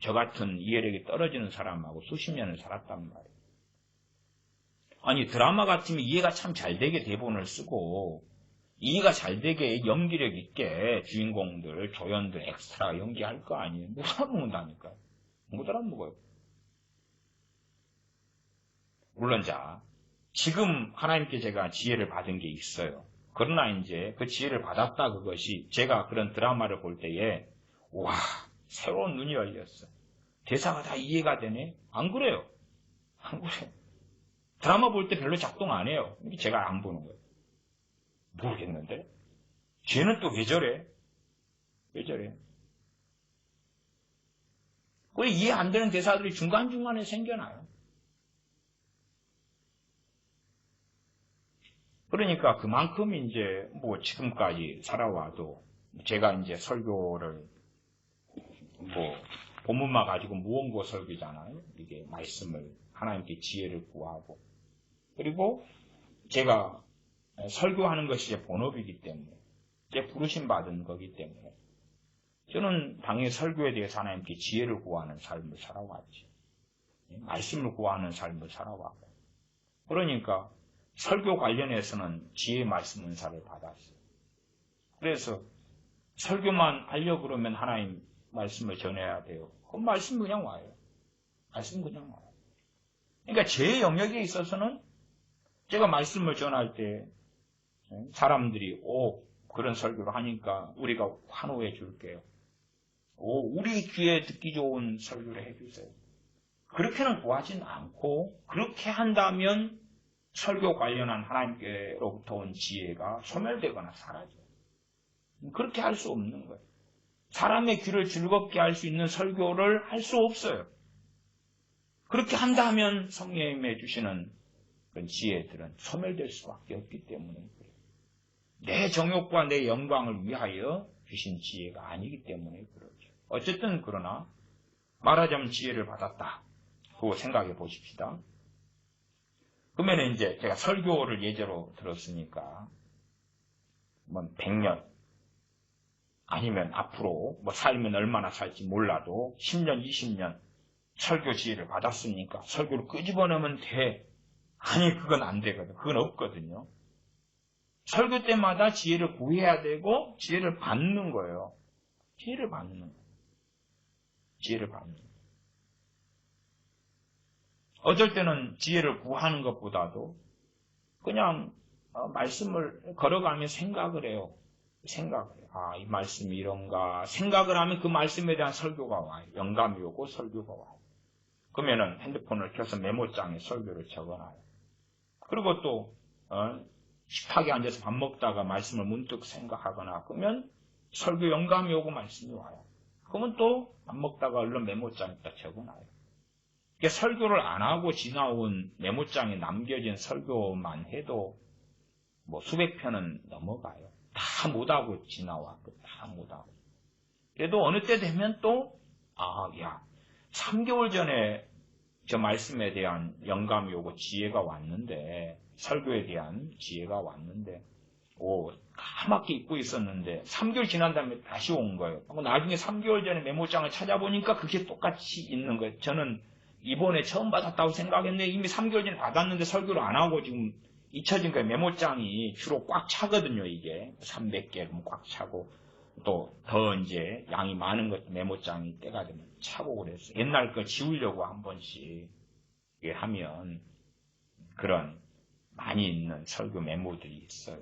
저 같은 이해력이 떨어지는 사람하고 수십 년을 살았단 말이에요. 아니 드라마 같으면 이해가 참 잘 되게 대본을 쓰고 이해가 잘 되게 연기력 있게 주인공들, 조연들, 엑스트라 연기할 거 아니에요. 못 알아먹는다니까요. 못 알아먹어요. 물론 자 지금 하나님께 제가 지혜를 받은 게 있어요. 그러나 이제 그 지혜를 받았다 그것이 제가 그런 드라마를 볼 때에 와 새로운 눈이 열렸어. 대사가 다 이해가 되네. 안 그래요. 안 그래요. 드라마 볼 때 별로 작동 안 해요. 제가 안 보는 거예요. 모르겠는데. 쟤는 또 왜 저래? 왜 저래? 왜 이해 안 되는 대사들이 중간중간에 생겨나요? 그러니까 그만큼 이제 뭐 지금까지 살아와도 제가 이제 설교를 뭐 본문만 가지고 무언고 설교잖아요. 이게 말씀을 하나님께 지혜를 구하고 그리고 제가 설교하는 것이 제 본업이기 때문에 제 부르심 받은 거기 때문에 저는 당연히 설교에 대해서 하나님께 지혜를 구하는 삶을 살아왔지. 말씀을 구하는 삶을 살아왔고 그러니까 설교 관련해서는 지혜 말씀 은사를 받았어요. 그래서 설교만 하려고 그러면 하나님 말씀을 전해야 돼요. 그 말씀 그냥 와요. 말씀 그냥 와요. 그러니까 제 영역에 있어서는 제가 말씀을 전할 때 사람들이 그런 설교를 하니까 우리가 환호해 줄게요. 우리 귀에 듣기 좋은 설교를 해주세요. 그렇게는 구하진 않고 그렇게 한다면 설교 관련한 하나님께로부터 온 지혜가 소멸되거나 사라져요. 그렇게 할 수 없는 거예요. 사람의 귀를 즐겁게 할 수 있는 설교를 할 수 없어요. 그렇게 한다면 성령님이 주시는 그런 지혜들은 소멸될 수밖에 없기 때문에 그래요. 내 정욕과 내 영광을 위하여 주신 지혜가 아니기 때문에 그러죠. 어쨌든 그러나 말하자면 지혜를 받았다. 그거 생각해 보십시다. 그러면 이제 제가 설교를 예제로 들었으니까 뭐 100년 아니면 앞으로 뭐 살면 얼마나 살지 몰라도 10년, 20년 설교 지혜를 받았으니까 설교를 끄집어내면 돼. 아니 그건 안 되거든. 그건 없거든요. 설교 때마다 지혜를 구해야 되고 지혜를 받는 거예요. 지혜를 받는 거예요. 지혜를 받는 거예요. 어쩔 때는 지혜를 구하는 것보다도 그냥 말씀을 걸어가며 생각을 해요. 생각을 해요. 이 말씀이 이런가 생각을 하면 그 말씀에 대한 설교가 와요. 영감이 오고 설교가 와요. 그러면은 핸드폰을 켜서 메모장에 설교를 적어놔요. 그리고 또 식탁에 앉아서 밥 먹다가 말씀을 문득 생각하거나 그러면 설교 영감이 오고 말씀이 와요. 그러면 또 밥 먹다가 얼른 메모장에다 적어놔요. 그러니까 설교를 안 하고 지나온 메모장에 남겨진 설교만 해도 뭐 수백 편은 넘어가요. 다 못하고 지나왔고 다 못하고. 그래도 어느 때 되면 또 3개월 전에 저 말씀에 대한 영감이 오고 지혜가 왔는데, 설교에 대한 지혜가 왔는데, 까맣게 잊고 있었는데 3개월 지난 다음에 다시 온 거예요. 나중에 3개월 전에 메모장을 찾아보니까 그게 똑같이 있는 거예요. 저는 이번에 처음 받았다고 생각했는데 이미 3개월 전에 받았는데 설교를 안 하고 지금 잊혀진 거예요. 메모장이 주로 꽉 차거든요. 이게 300개 꽉 차고, 또 더 이제 양이 많은 것 메모장이 때가 되면 차고 그랬어요. 옛날 거 지우려고 한 번씩 하면 그런 많이 있는 설교 메모들이 있어요.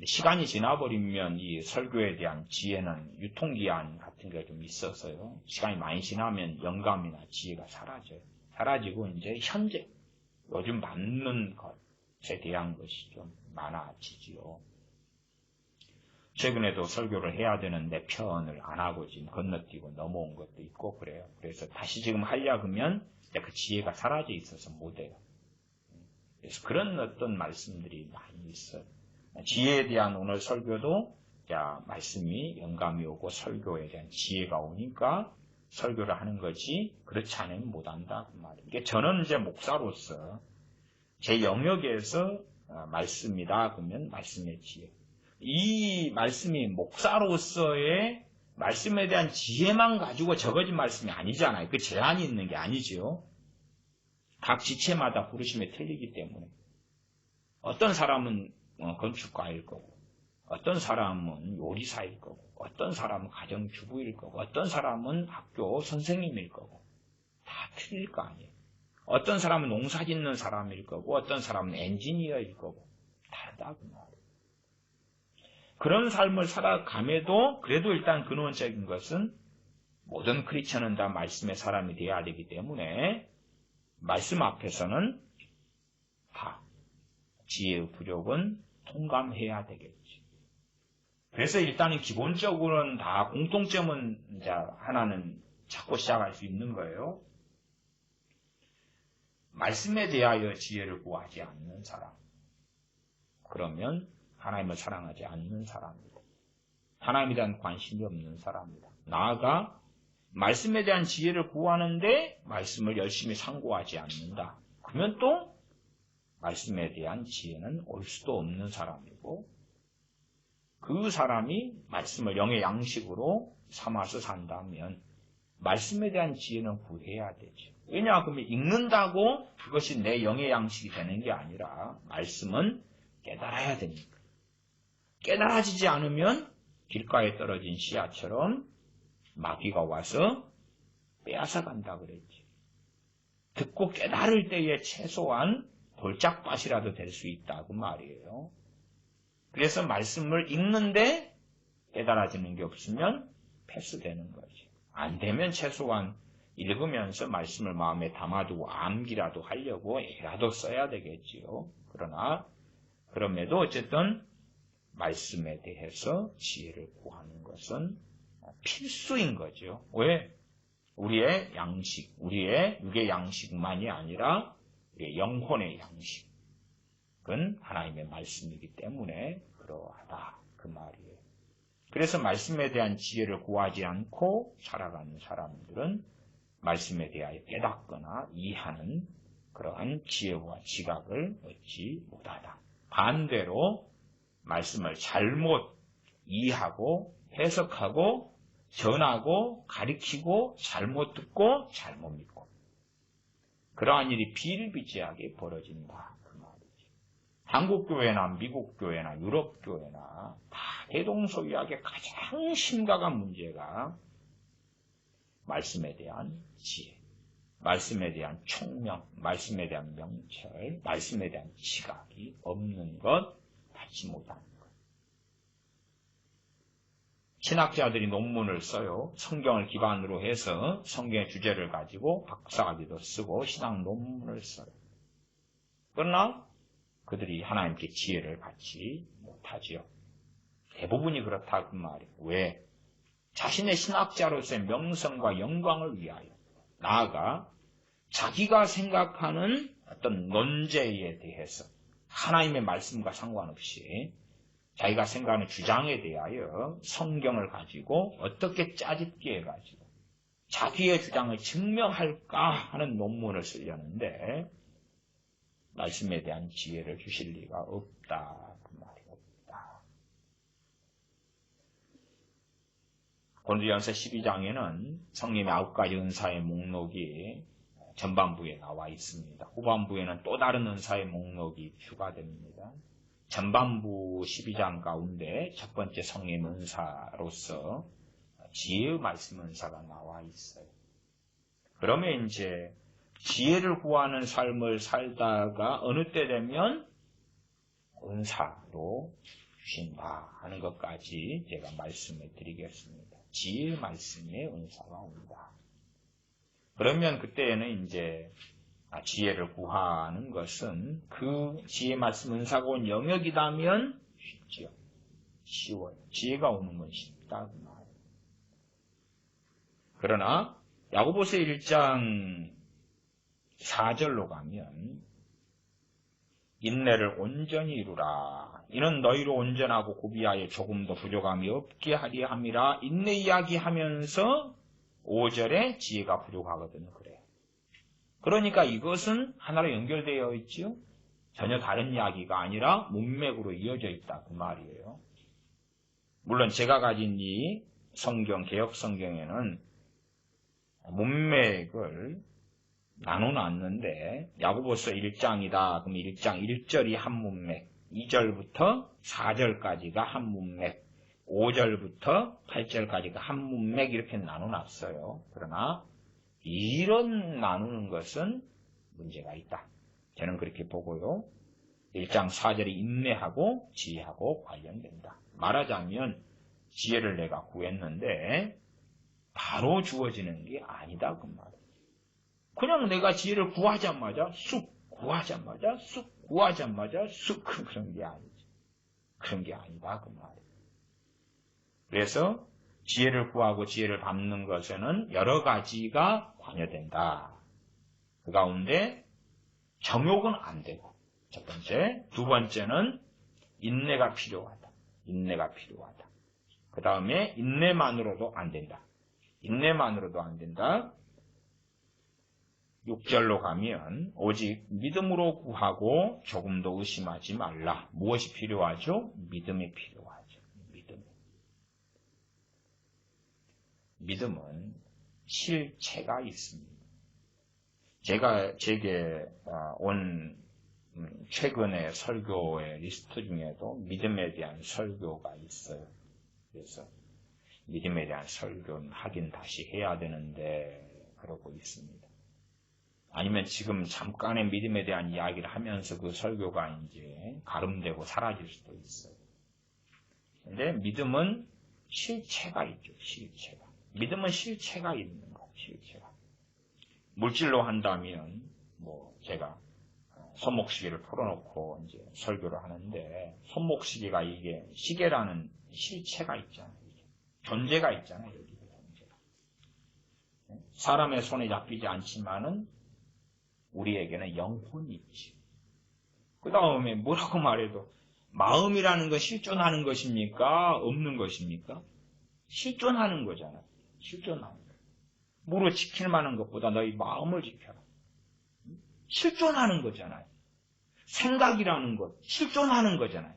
시간이 지나버리면 이 설교에 대한 지혜는 유통기한 같은 게 좀 있어서요. 시간이 많이 지나면 영감이나 지혜가 사라져요. 사라지고 이제 현재 요즘 맞는 것에 대한 것이 좀 많아지지요. 최근에도 설교를 해야 되는데 편을 안 하고 지금 건너뛰고 넘어온 것도 있고 그래요. 그래서 다시 지금 하려고 하면 그 지혜가 사라져 있어서 못해요. 그래서 그런 어떤 말씀들이 많이 있어요. 지혜에 대한 오늘 설교도 말씀이 영감이 오고 설교에 대한 지혜가 오니까 설교를 하는 거지, 그렇지 않으면 못한다 그 말이에요. 그러니까 저는 이제 목사로서 제 영역에서 말씀이다 그러면 말씀의 지혜, 이 말씀이 목사로서의 말씀에 대한 지혜만 가지고 적어진 말씀이 아니잖아요. 그 제한이 있는 게 아니죠. 각 지체마다 부르심이 틀리기 때문에 어떤 사람은 건축가일 거고, 어떤 사람은 요리사일 거고, 어떤 사람은 가정주부일 거고, 어떤 사람은 학교 선생님일 거고, 다 틀릴 거 아니에요. 어떤 사람은 농사 짓는 사람일 거고, 어떤 사람은 엔지니어일 거고, 다르다고 말이에요. 그런 삶을 살아감에도 그래도 일단 근원적인 것은 모든 크리스천은 다 말씀의 사람이 되어야 되기 때문에 말씀 앞에서는 다 지혜의 부족은 통감해야 되겠지. 그래서 일단은 기본적으로는 다 공통점은 이제 하나는 찾고 시작할 수 있는 거예요. 말씀에 대하여 지혜를 구하지 않는 사람. 그러면 하나님을 사랑하지 않는 사람이다. 하나님에 대한 관심이 없는 사람이다. 나아가 말씀에 대한 지혜를 구하는데 말씀을 열심히 상고하지 않는다. 그러면 또 말씀에 대한 지혜는 올 수도 없는 사람이고, 그 사람이 말씀을 영의 양식으로 삼아서 산다면 말씀에 대한 지혜는 구해야 되죠. 왜냐? 그러면 읽는다고 그것이 내 영의 양식이 되는 게 아니라 말씀은 깨달아야 되니까. 깨달아지지 않으면 길가에 떨어진 씨앗처럼 마귀가 와서 빼앗아 간다 그랬지. 듣고 깨달을 때에 최소한 돌짝밭이라도 될 수 있다고 말이에요. 그래서 말씀을 읽는데 깨달아지는 게 없으면 패스되는 거지. 안 되면 최소한 읽으면서 말씀을 마음에 담아두고 암기라도 하려고 애라도 써야 되겠지요. 그러나 그럼에도 어쨌든 말씀에 대해서 지혜를 구하는 것은 필수인 거죠. 왜? 우리의 양식, 우리의 육의 양식만이 아니라 우리의 영혼의 양식은 하나님의 말씀이기 때문에 그러하다 그 말이에요. 그래서 말씀에 대한 지혜를 구하지 않고 살아가는 사람들은 말씀에 대하여 깨닫거나 이해하는 그러한 지혜와 지각을 얻지 못하다. 반대로 말씀을 잘못 이해하고 해석하고 전하고 가리키고 잘못 듣고 잘못 믿고 그러한 일이 비일비재하게 벌어진다 그 말이지. 한국 교회나 미국 교회나 유럽 교회나 다 대동소이하게 가장 심각한 문제가 말씀에 대한 지혜, 말씀에 대한 총명, 말씀에 대한 명철, 말씀에 대한 지각이 없는 것, 받지 못하는 것. 신학자들이 논문을 써요. 성경을 기반으로 해서 성경의 주제를 가지고 박사학위도 쓰고 신학 논문을 써요. 그러나 그들이 하나님께 지혜를 받지 못하지요. 대부분이 그렇다 그 말이에요. 왜? 자신의 신학자로서의 명성과 영광을 위하여 나아가 자기가 생각하는 어떤 논제에 대해서 하나님의 말씀과 상관없이 자기가 생각하는 주장에 대하여 성경을 가지고 어떻게 짜집기 해가지고 자기의 주장을 증명할까 하는 논문을 쓰려는데 말씀에 대한 지혜를 주실 리가 없다. 그 말이 없다. 고린도전서 12장에는 성령의 9가지 은사의 목록이 전반부에 나와 있습니다. 후반부에는 또 다른 은사의 목록이 추가됩니다. 전반부 12장 가운데 첫 번째 성령 은사로서 지혜의 말씀 은사가 나와 있어요. 그러면 이제 지혜를 구하는 삶을 살다가 어느 때 되면 은사로 주신다 하는 것까지 제가 말씀을 드리겠습니다. 지혜의 말씀에 은사가 온다. 그러면 그때에는 이제 지혜를 구하는 것은 그 지혜 말씀 은사가 온 영역이라면 쉽지요. 쉬워요. 지혜가 오는 건 쉽다. 그 말. 그러나 야고보서 1장 4절로 가면 인내를 온전히 이루라. 이는 너희로 온전하고 고비하여 조금도 부족함이 없게 하리 함이라. 인내 이야기하면서 5절에 지혜가 부족하거든요. 그래요. 그러니까 이것은 하나로 연결되어 있지요. 전혀 다른 이야기가 아니라 문맥으로 이어져 있다. 그 말이에요. 물론 제가 가진 이 성경, 개역 성경에는 문맥을 나눠놨는데 야고보서 1장이다. 그럼 1장 1절이 한 문맥, 2절부터 4절까지가 한 문맥, 5절부터 8절까지가 한 문맥 이렇게 나눠놨어요. 그러나 이런 나누는 것은 문제가 있다. 저는 그렇게 보고요. 1장 4절이 인내하고 지혜하고 관련된다. 말하자면 지혜를 내가 구했는데 바로 주어지는 게 아니다. 그 말이에요. 그냥 내가 지혜를 구하자마자 구하자마자 쑥 그런 게 아니지. 그런 게 아니다. 그 말이에요. 그래서 지혜를 구하고 지혜를 밟는 것에는 여러 가지가 관여된다. 그 가운데 정욕은 안 되고, 첫 번째. 두 번째는 인내가 필요하다. 인내가 필요하다. 그 다음에 인내만으로도 안 된다. 인내만으로도 안 된다. 6절로 가면 오직 믿음으로 구하고 조금도 의심하지 말라. 무엇이 필요하죠? 믿음이 필요하죠. 믿음은 실체가 있습니다. 제게 온 최근의 설교의 리스트 중에도 믿음에 대한 설교가 있어요. 그래서 믿음에 대한 설교는 하긴 다시 해야 되는데 그러고 있습니다. 아니면 지금 잠깐의 믿음에 대한 이야기를 하면서 그 설교가 이제 가름되고 사라질 수도 있어요. 근데 믿음은 실체가 있죠. 실체가. 믿음은 실체가 있는 거예요. 실체가. 물질로 한다면 제가 손목시계를 풀어놓고 이제 설교를 하는데 손목시계가 이게 시계라는 실체가 있잖아요. 존재가 있잖아요. 여기 존재가. 사람의 손에 잡히지 않지만은 우리에게는 영혼이 있지. 그 다음에 뭐라고 말해도 마음이라는 건 실존하는 것입니까? 없는 것입니까? 실존하는 거잖아요. 실존하는 거. 무로 지킬 만한 것보다 너희 마음을 지켜라. 실존하는 거잖아요. 생각이라는 것, 실존하는 거잖아요.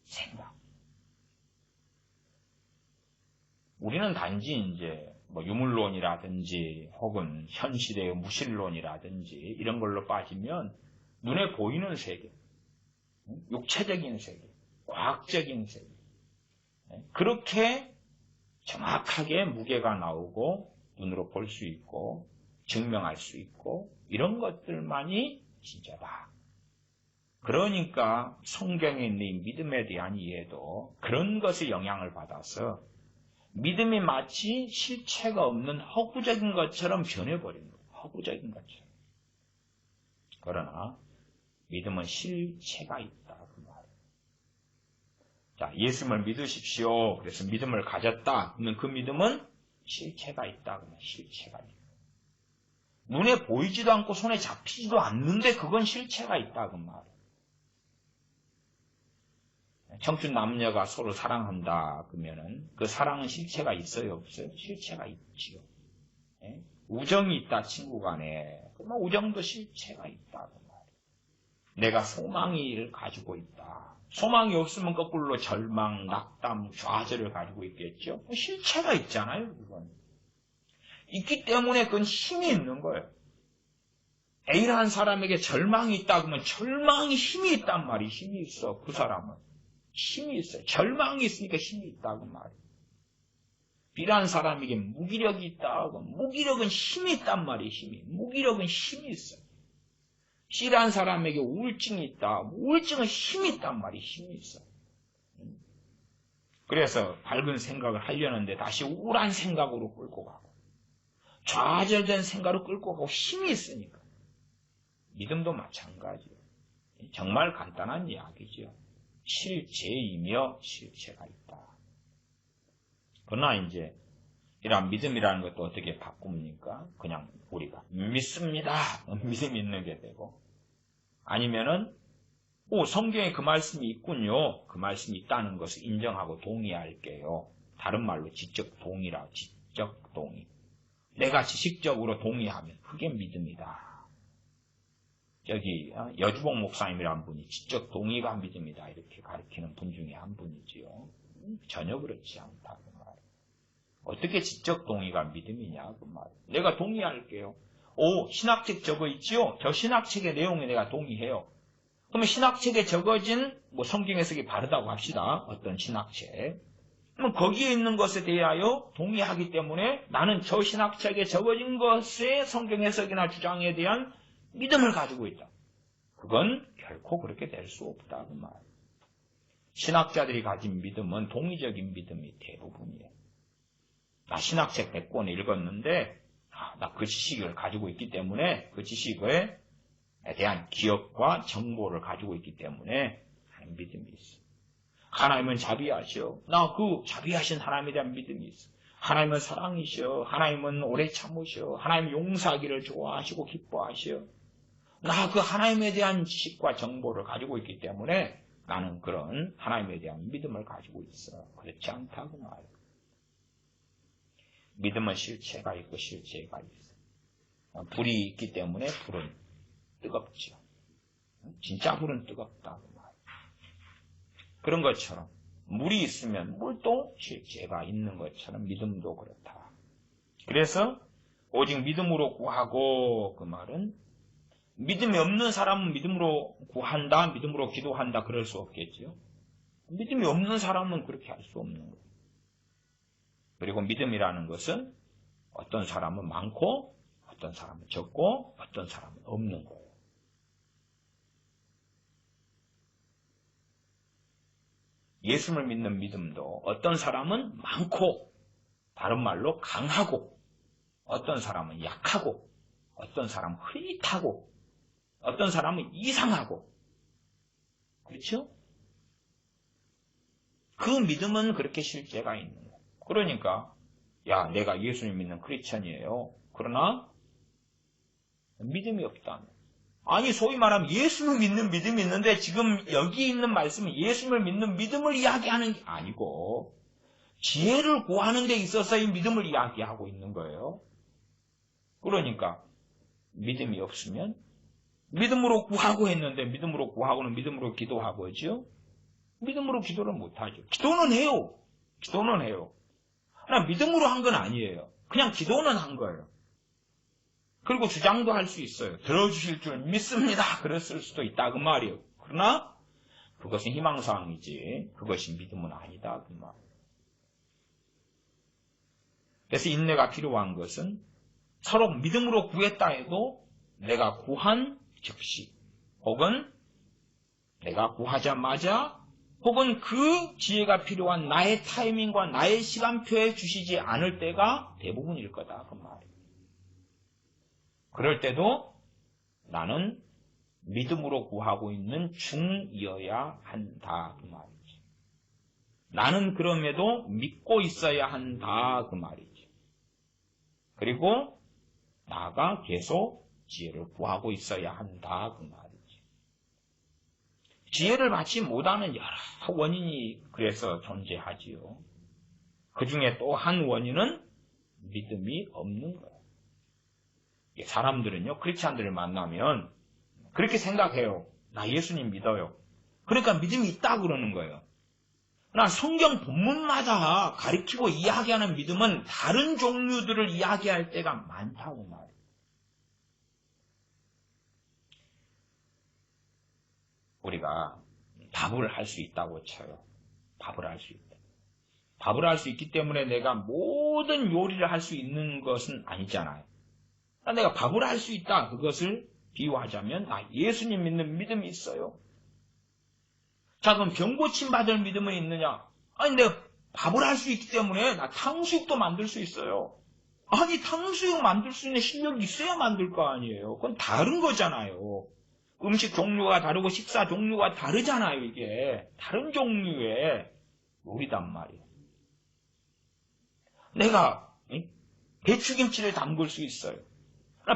생각. 우리는 단지 이제 유물론이라든지 혹은 현실의 무신론이라든지 이런 걸로 빠지면 눈에 보이는 세계, 육체적인 세계, 과학적인 세계, 그렇게 정확하게 무게가 나오고 눈으로 볼 수 있고 증명할 수 있고 이런 것들만이 진짜다. 그러니까 성경에 있는 이 믿음에 대한 이해도 그런 것에 영향을 받아서 믿음이 마치 실체가 없는 허구적인 것처럼 변해버린 거예요. 허구적인 것처럼. 그러나 믿음은 실체가 있다. 그 말이에요. 자, 예수님을 믿으십시오. 그래서 믿음을 가졌다. 그러면 그 믿음은 실체가 있다. 그러면 실체가 있다. 눈에 보이지도 않고 손에 잡히지도 않는데 그건 실체가 있다. 그 말이에요. 청춘 남녀가 서로 사랑한다. 그러면은 그 사랑은 실체가 있어요? 없어요? 실체가 있지요. 예? 우정이 있다. 친구 간에. 그러면 우정도 실체가 있다. 그 말이에요. 내가 소망을 가지고 있다. 소망이 없으면 거꾸로 절망, 낙담, 좌절을 가지고 있겠죠? 실체가 있잖아요, 그건. 있기 때문에 그건 힘이 있는 거예요. A라는 사람에게 절망이 있다 그러면 절망이 힘이 있단 말이에요. 힘이 있어, 그 사람은. 힘이 있어요. 절망이 있으니까 힘이 있다고 말이에요. B라는 사람에게 무기력이 있다 그러면 무기력은 힘이 있단 말이에요, 힘이. 무기력은 힘이 있어요. C라는 사람에게 우울증이 있다. 우울증은 힘이 있단 말이에요. 힘이 있어. 그래서 밝은 생각을 하려는데 다시 우울한 생각으로 끌고 가고 좌절된 생각으로 끌고 가고 힘이 있으니까. 믿음도 마찬가지예요. 정말 간단한 이야기죠. 실제이며 실체가 있다. 그러나 이제 이런 믿음이라는 것도 어떻게 바꿉니까? 그냥 우리가 믿습니다. 믿음 있는 게 되고 아니면은 성경에 그 말씀이 있군요. 그 말씀이 있다는 것을 인정하고 동의할게요. 다른 말로 지적 동의라 지적 동의. 내가 지식적으로 동의하면 그게 믿음이다. 여기 여주봉 목사님이라는 분이 지적 동의가 믿음이다 이렇게 가르치는 분 중에 한 분이지요. 전혀 그렇지 않다 그 말. 어떻게 지적 동의가 믿음이냐 그 말. 내가 동의할게요. 신학책 적어 있지요? 저 신학책의 내용에 내가 동의해요. 그러면 신학책에 적어진 성경 해석이 바르다고 합시다. 어떤 신학책. 그럼 거기에 있는 것에 대하여 동의하기 때문에 나는 저 신학책에 적어진 것의 성경 해석이나 주장에 대한 믿음을 가지고 있다. 그건 결코 그렇게 될 수 없다 그 말. 신학자들이 가진 믿음은 동의적인 믿음이 대부분이에요. 나 신학책 100권 읽었는데 나 그 지식을 가지고 있기 때문에 그 지식에 대한 기억과 정보를 가지고 있기 때문에 하는 믿음이 있어. 하나님은 자비하셔. 나 그 자비하신 하나님에 대한 믿음이 있어. 하나님은 사랑이셔. 하나님은 오래 참으셔. 하나님 용서하기를 좋아하시고 기뻐하셔. 나 그 하나님에 대한 지식과 정보를 가지고 있기 때문에 나는 그런 하나님에 대한 믿음을 가지고 있어. 그렇지 않다고 말이야. 믿음은 실체가 있고 실체가 있어. 불이 있기 때문에 불은 뜨겁죠. 진짜 불은 뜨겁다고 말이야. 그런 것처럼 물이 있으면 물도 실체가 있는 것처럼 믿음도 그렇다. 그래서 오직 믿음으로 구하고 그 말은 믿음이 없는 사람은 믿음으로 구한다, 믿음으로 기도한다 그럴 수 없겠죠. 믿음이 없는 사람은 그렇게 할 수 없는 거예요. 그리고 믿음이라는 것은 어떤 사람은 많고 어떤 사람은 적고 어떤 사람은 없는 거예요. 예수를 믿는 믿음도 어떤 사람은 많고 다른 말로 강하고 어떤 사람은 약하고 어떤 사람은 흐릿하고 어떤 사람은 이상하고 그렇죠? 그 믿음은 그렇게 실제가 있는 거예요. 그러니까 내가 예수님 믿는 크리스천이에요. 그러나 믿음이 없다. 아니 소위 말하면 예수를 믿는 믿음이 있는데 지금 여기 있는 말씀은 예수를 믿는 믿음을 이야기하는 게 아니고 지혜를 구하는 데 있어서의 믿음을 이야기하고 있는 거예요. 그러니까 믿음이 없으면 믿음으로 구하고 했는데 믿음으로 구하고는 믿음으로 기도하고죠. 믿음으로 기도를 못하죠. 기도는 해요. 기도는 해요. 그러나 믿음으로 한 건 아니에요. 그냥 기도는 한 거예요. 그리고 주장도 할 수 있어요. 들어주실 줄 믿습니다. 그랬을 수도 있다 그 말이에요. 그러나 그것은 희망사항이지 그것이 믿음은 아니다 그 말. 그래서 인내가 필요한 것은 서로 믿음으로 구했다 해도 내가 구한 즉시 혹은 내가 구하자마자 혹은 그 지혜가 필요한 나의 타이밍과 나의 시간표에 주시지 않을 때가 대부분일 거다 그 말이에요. 그럴 때도 나는 믿음으로 구하고 있는 중이어야 한다 그 말이지. 나는 그럼에도 믿고 있어야 한다 그 말이지. 그리고 나가 계속 지혜를 구하고 있어야 한다 그 말이지. 지혜를 받지 못하는 여러 원인이 그래서 존재하지요. 그 중에 또 한 원인은 믿음이 없는 거예요. 사람들은요, 크리스찬들을 만나면 그렇게 생각해요. 나 예수님 믿어요. 그러니까 믿음이 있다 그러는 거예요. 그러나 성경 본문마다 가리키고 이야기하는 믿음은 다른 종류들을 이야기할 때가 많다고 말해요. 우리가 밥을 할 수 있다고 쳐요. 밥을 할 수 있다. 밥을 할 수 있기 때문에 내가 모든 요리를 할 수 있는 것은 아니잖아요. 내가 밥을 할 수 있다. 그것을 비유하자면 예수님 믿는 믿음이 있어요. 자, 그럼 병 고침 받을 믿음은 있느냐? 아니, 내가 밥을 할 수 있기 때문에 나 탕수육도 만들 수 있어요. 아니, 탕수육 만들 수 있는 실력이 있어야 만들 거 아니에요. 그건 다른 거잖아요. 음식 종류가 다르고 식사 종류가 다르잖아요, 이게. 다른 종류의 요리단 말이에요. 내가 배추김치를 담글 수 있어요.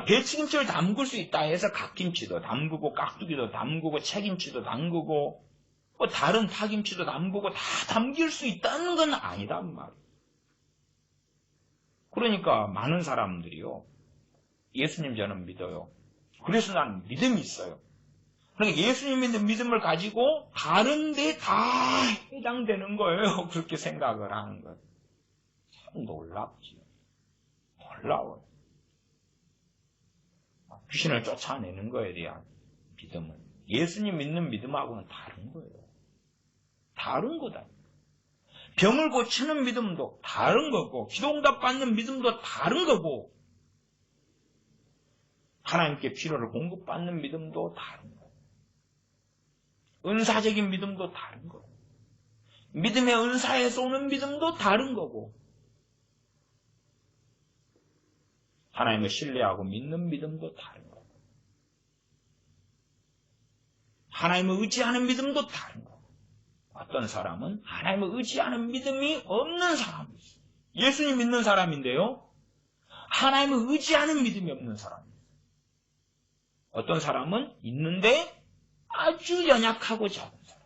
배추김치를 담글 수 있다 해서 갓김치도 담그고 깍두기도 담그고 채김치도 담그고 뭐 다른 파김치도 담그고 다 담길 수 있다는 건 아니단 말이에요. 그러니까 많은 사람들이요. 예수님 저는 믿어요. 그래서 난 믿음이 있어요. 그러니까 예수님 믿는 믿음을 가지고 다른 데 다 해당되는 거예요. 그렇게 생각을 하는 거예요. 참 놀랍지요. 놀라워요. 귀신을 쫓아내는 거에 대한 믿음은 예수님 믿는 믿음하고는 다른 거예요. 다른 거다. 병을 고치는 믿음도 다른 거고 기도응답 받는 믿음도 다른 거고 하나님께 필요를 공급받는 믿음도 다른 거예요. 은사적인 믿음도 다른 거고 믿음의 은사에서 오는 믿음도 다른 거고 하나님을 신뢰하고 믿는 믿음도 다른 거고 하나님을 의지하는 믿음도 다른 거고 어떤 사람은 하나님을 의지하는 믿음이 없는 사람이 있어요. 예수님 믿는 사람인데요. 하나님을 의지하는 믿음이 없는 사람이 있어요. 어떤 사람은 있는데 아주 연약하고 작은 사람.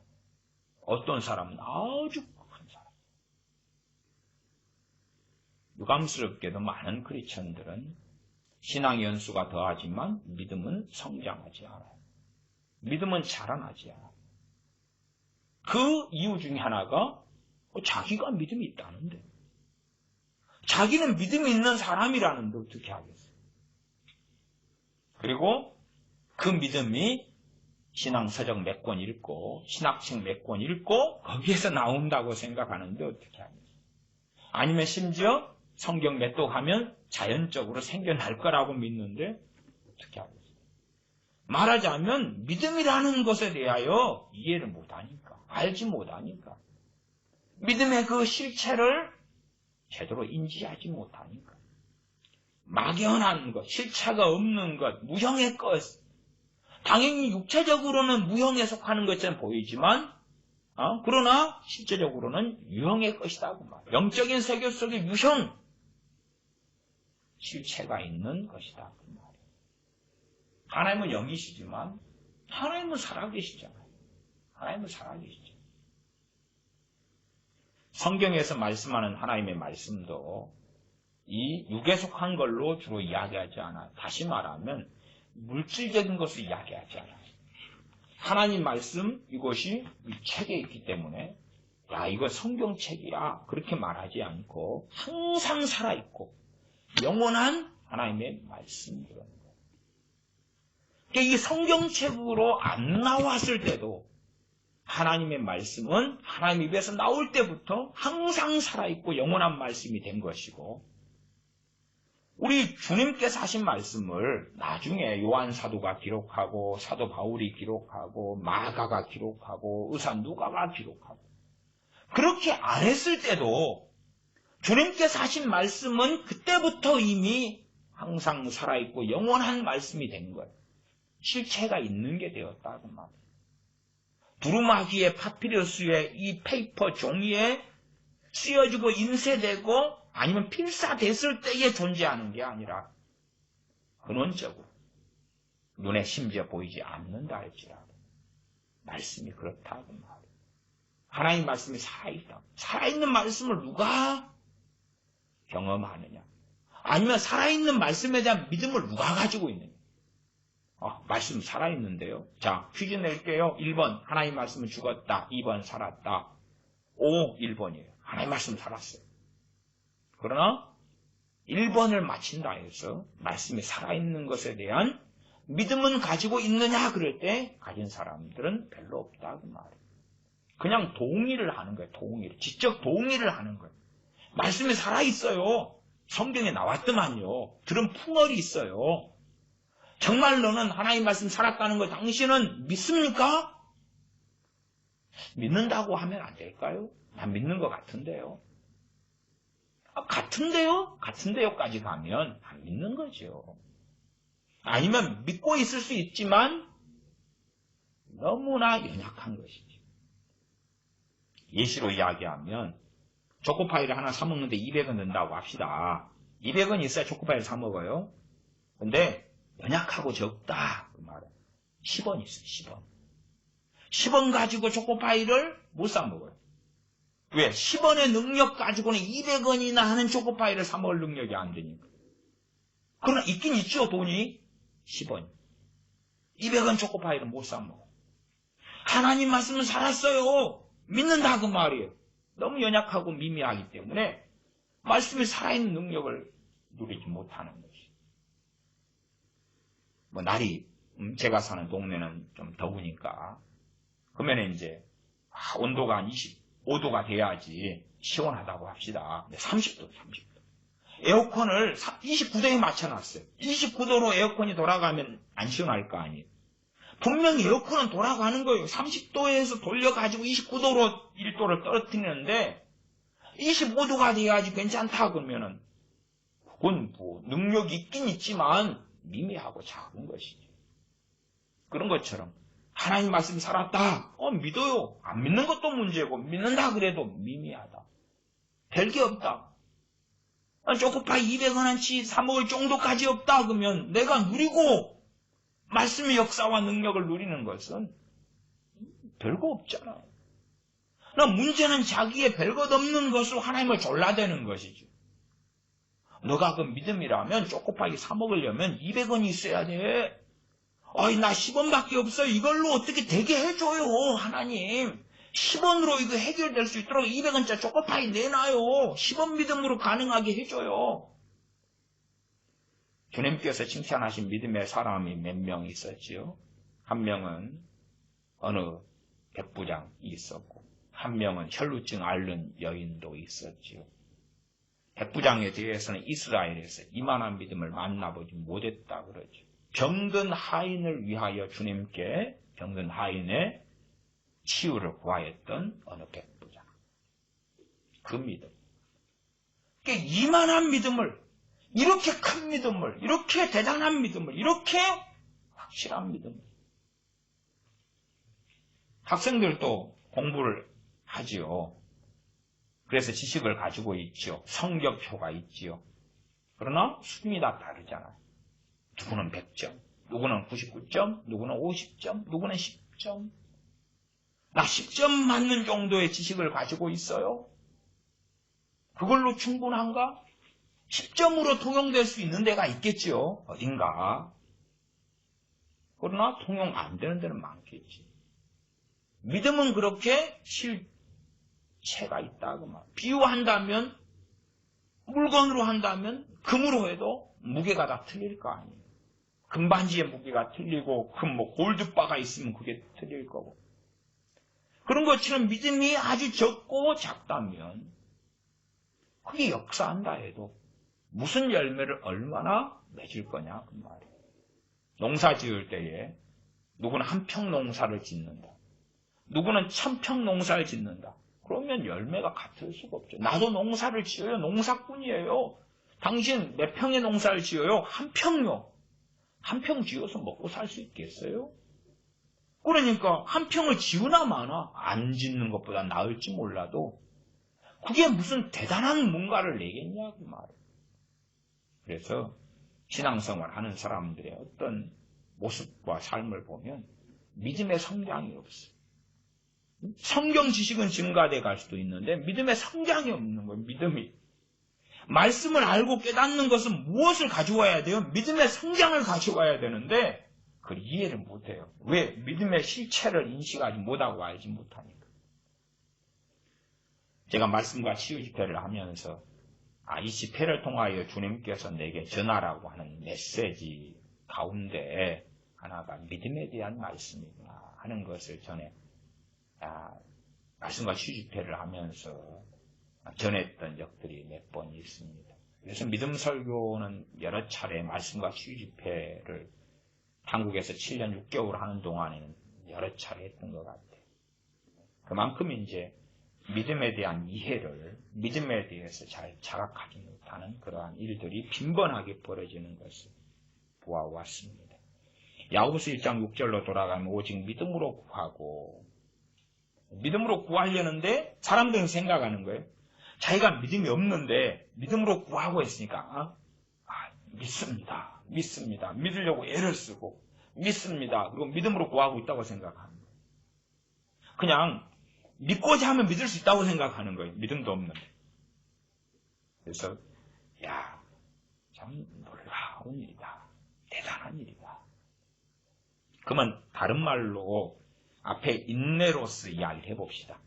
어떤 사람은 아주 큰 사람. 유감스럽게도 많은 크리스천들은 신앙 연수가 더하지만 믿음은 성장하지 않아요. 믿음은 자라나지 않아요. 그 이유 중에 하나가 자기가 믿음이 있다는데 자기는 믿음이 있는 사람이라는데 어떻게 하겠어요? 그리고 그 믿음이 신앙서적 몇 권 읽고 신학책 몇 권 읽고 거기에서 나온다고 생각하는데 어떻게 하겠어요? 아니면 심지어 성경 몇 독 하면 자연적으로 생겨날 거라고 믿는데 어떻게 하겠어요? 말하자면 믿음이라는 것에 대하여 이해를 못하니까 알지 못하니까 믿음의 그 실체를 제대로 인지하지 못하니까 막연한 것, 실체가 없는 것, 무형의 것 당연히 육체적으로는 무형에 속하는 것처럼 보이지만 그러나 실제적으로는 유형의 것이다. 영적인 세계 속에 유형, 실체가 있는 것이다. 하나님은 영이시지만 하나님은 살아계시잖아요. 하나님은 살아계시죠. 성경에서 말씀하는 하나님의 말씀도 이 육에 속한 걸로 주로 이야기하지 않아요. 다시 말하면 물질적인 것을 이야기하지 않아요. 하나님 말씀 이것이 이 책에 있기 때문에 야 이거 성경책이야 그렇게 말하지 않고 항상 살아있고 영원한 하나님의 말씀이거든요. 이 성경책으로 안 나왔을 때도 하나님의 말씀은 하나님 입에서 나올 때부터 항상 살아있고 영원한 말씀이 된 것이고 우리 주님께서 하신 말씀을 나중에 요한 사도가 기록하고 사도 바울이 기록하고 마가가 기록하고 의사 누가가 기록하고 그렇게 안 했을 때도 주님께서 하신 말씀은 그때부터 이미 항상 살아있고 영원한 말씀이 된 거예요. 실체가 있는 게 되었다고 말이에요. 두루마기에 파피루스에 이 페이퍼 종이에 쓰여지고 인쇄되고 아니면 필사됐을 때에 존재하는 게 아니라 근원적으로 눈에 심지어 보이지 않는다 할지라도 말씀이 그렇다고 말이에요. 하나님 말씀이 살아있다. 살아있는 말씀을 누가 경험하느냐? 아니면 살아있는 말씀에 대한 믿음을 누가 가지고 있느냐? 말씀 살아있는데요. 자, 퀴즈 낼게요. 1번 하나님 말씀은 죽었다. 2번 살았다. 1번이에요. 하나님 말씀 살았어요. 그러나 1번을 맞힌다 해서 말씀이 살아있는 것에 대한 믿음은 가지고 있느냐 그럴 때 가진 사람들은 별로 없다 그 말이에요. 그냥 동의를 하는 거예요. 동의를. 지적 동의를 하는 거예요. 말씀이 살아있어요. 성경에 나왔더만요. 들은 풍월이 있어요. 정말 너는 하나님 말씀 살았다는 걸 당신은 믿습니까? 믿는다고 하면 안 될까요? 난 믿는 것 같은데요. 같은데요? 같은데요까지 가면 안 믿는 거죠. 아니면 믿고 있을 수 있지만 너무나 연약한 것이죠. 예시로 이야기하면 초코파이를 하나 사 먹는데 200원 든다고 합시다. 200원 있어야 초코파이를 사 먹어요. 근데 연약하고 적다 그 말은 10원 있어요. 10원. 10원 가지고 초코파이를 못 사 먹어요. 왜? 10원의 능력 가지고는 200원이나 하는 초코파이를 사 먹을 능력이 안 되니까. 그러나 있긴 있죠, 돈이. 10원. 200원 초코파이를 못 사 먹어. 하나님 말씀은 살았어요. 믿는다 그 말이에요. 너무 연약하고 미미하기 때문에 말씀이 살아있는 능력을 누리지 못하는 것이. 날이 제가 사는 동네는 좀 더우니까 그러면 이제 온도가 한 25도가 돼야지 시원하다고 합시다. 30도. 에어컨을 29도에 맞춰놨어요. 29도로 에어컨이 돌아가면 안 시원할 거 아니에요. 분명히 에어컨은 돌아가는 거예요. 30도에서 돌려가지고 29도로 1도를 떨어뜨리는데 25도가 돼야지 괜찮다 그러면은 그건 뭐 능력이 있긴 있지만 미미하고 작은 것이죠. 그런 것처럼 하나님 말씀이 살았다. 믿어요. 안 믿는 것도 문제고 믿는다 그래도 미미하다. 별게 없다. 초코파이 200원어치 사 먹을 정도까지 없다 그러면 내가 누리고 말씀의 역사와 능력을 누리는 것은 별거 없잖아요. 문제는 자기의 별것 없는 것으로 하나님을 졸라대는 것이죠. 너가 그 믿음이라면 초코파이 사 먹으려면 200원이 있어야 돼. 나 10원밖에 없어. 이걸로 어떻게 되게 해줘요, 하나님. 10원으로 이거 해결될 수 있도록 200원짜리 초코파이 내놔요. 10원 믿음으로 가능하게 해줘요. 주님께서 칭찬하신 믿음의 사람이 몇 명 있었지요? 한 명은 어느 백부장이 있었고, 한 명은 혈루증 앓는 여인도 있었지요. 백부장에 대해서는 이스라엘에서 이만한 믿음을 만나보지 못했다 그러죠. 병든 하인을 위하여 주님께 병든 하인의 치유를 구하였던 어느 백부장. 그 믿음. 그러니까 이만한 믿음을, 이렇게 큰 믿음을, 이렇게 대단한 믿음을, 이렇게 확실한 믿음을. 학생들도 공부를 하지요. 그래서 지식을 가지고 있지요. 성적표가 있지요. 그러나 수준이 다 다르잖아요. 누구는 100점, 누구는 99점, 누구는 50점, 누구는 10점. 나 10점 맞는 정도의 지식을 가지고 있어요. 그걸로 충분한가? 10점으로 통용될 수 있는 데가 있겠지요. 어딘가. 그러나 통용 안 되는 데는 많겠지. 믿음은 그렇게 실체가 있다고 말. 비유한다면, 물건으로 한다면, 금으로 해도 무게가 다 틀릴 거 아니에요. 금반지의 무게가 틀리고, 골드바가 있으면 그게 틀릴 거고. 그런 것처럼 믿음이 아주 적고 작다면, 그게 역사한다 해도, 무슨 열매를 얼마나 맺을 거냐, 그 말이에요. 농사 지을 때에, 누구는 한 평 농사를 짓는다. 누구는 1000평 농사를 짓는다. 그러면 열매가 같을 수가 없죠. 나도 농사를 지어요. 농사꾼이에요. 당신 몇 평의 농사를 지어요? 한 평요. 한 평 지어서 먹고 살 수 있겠어요? 그러니까 한 평을 지으나 마나 안 짓는 것보다 나을지 몰라도 그게 무슨 대단한 뭔가를 내겠냐 그 말이에요. 그래서 신앙생활 하는 사람들의 어떤 모습과 삶을 보면 믿음의 성장이 없어요. 성경 지식은 증가돼 갈 수도 있는데 믿음의 성장이 없는 거예요. 믿음이. 말씀을 알고 깨닫는 것은 무엇을 가져와야 돼요? 믿음의 성장을 가져와야 되는데 그걸 이해를 못해요. 왜? 믿음의 실체를 인식하지 못하고 알지 못하니까. 제가 말씀과 치유 집회를 하면서 이 집회를 통하여 주님께서 내게 전하라고 하는 메시지 가운데 하나가 믿음에 대한 말씀이구나 하는 것을 전에 말씀과 치유 집회를 하면서 전했던 적들이 몇 번 있습니다. 그래서 믿음 설교는 여러 차례 말씀과 치유 집회를 한국에서 7년 6개월 하는 동안에는 여러 차례 했던 것 같아요. 그만큼 이제 믿음에 대한 이해를, 믿음에 대해서 잘 자각하지 못하는 그러한 일들이 빈번하게 벌어지는 것을 보아왔습니다. 야고보서 1장 6절로 돌아가면 오직 믿음으로 구하고, 믿음으로 구하려는데 사람들은 생각하는 거예요. 자기가 믿음이 없는데 믿음으로 구하고 했으니까 믿습니다. 믿습니다. 믿으려고 애를 쓰고 믿습니다. 그리고 믿음으로 구하고 있다고 생각하는 거예요. 그냥 믿고자 하면 믿을 수 있다고 생각하는 거예요. 믿음도 없는데. 그래서 참 놀라운 일이다. 대단한 일이다. 그러면 다른 말로 앞에 인내로서 이야기를 해봅시다.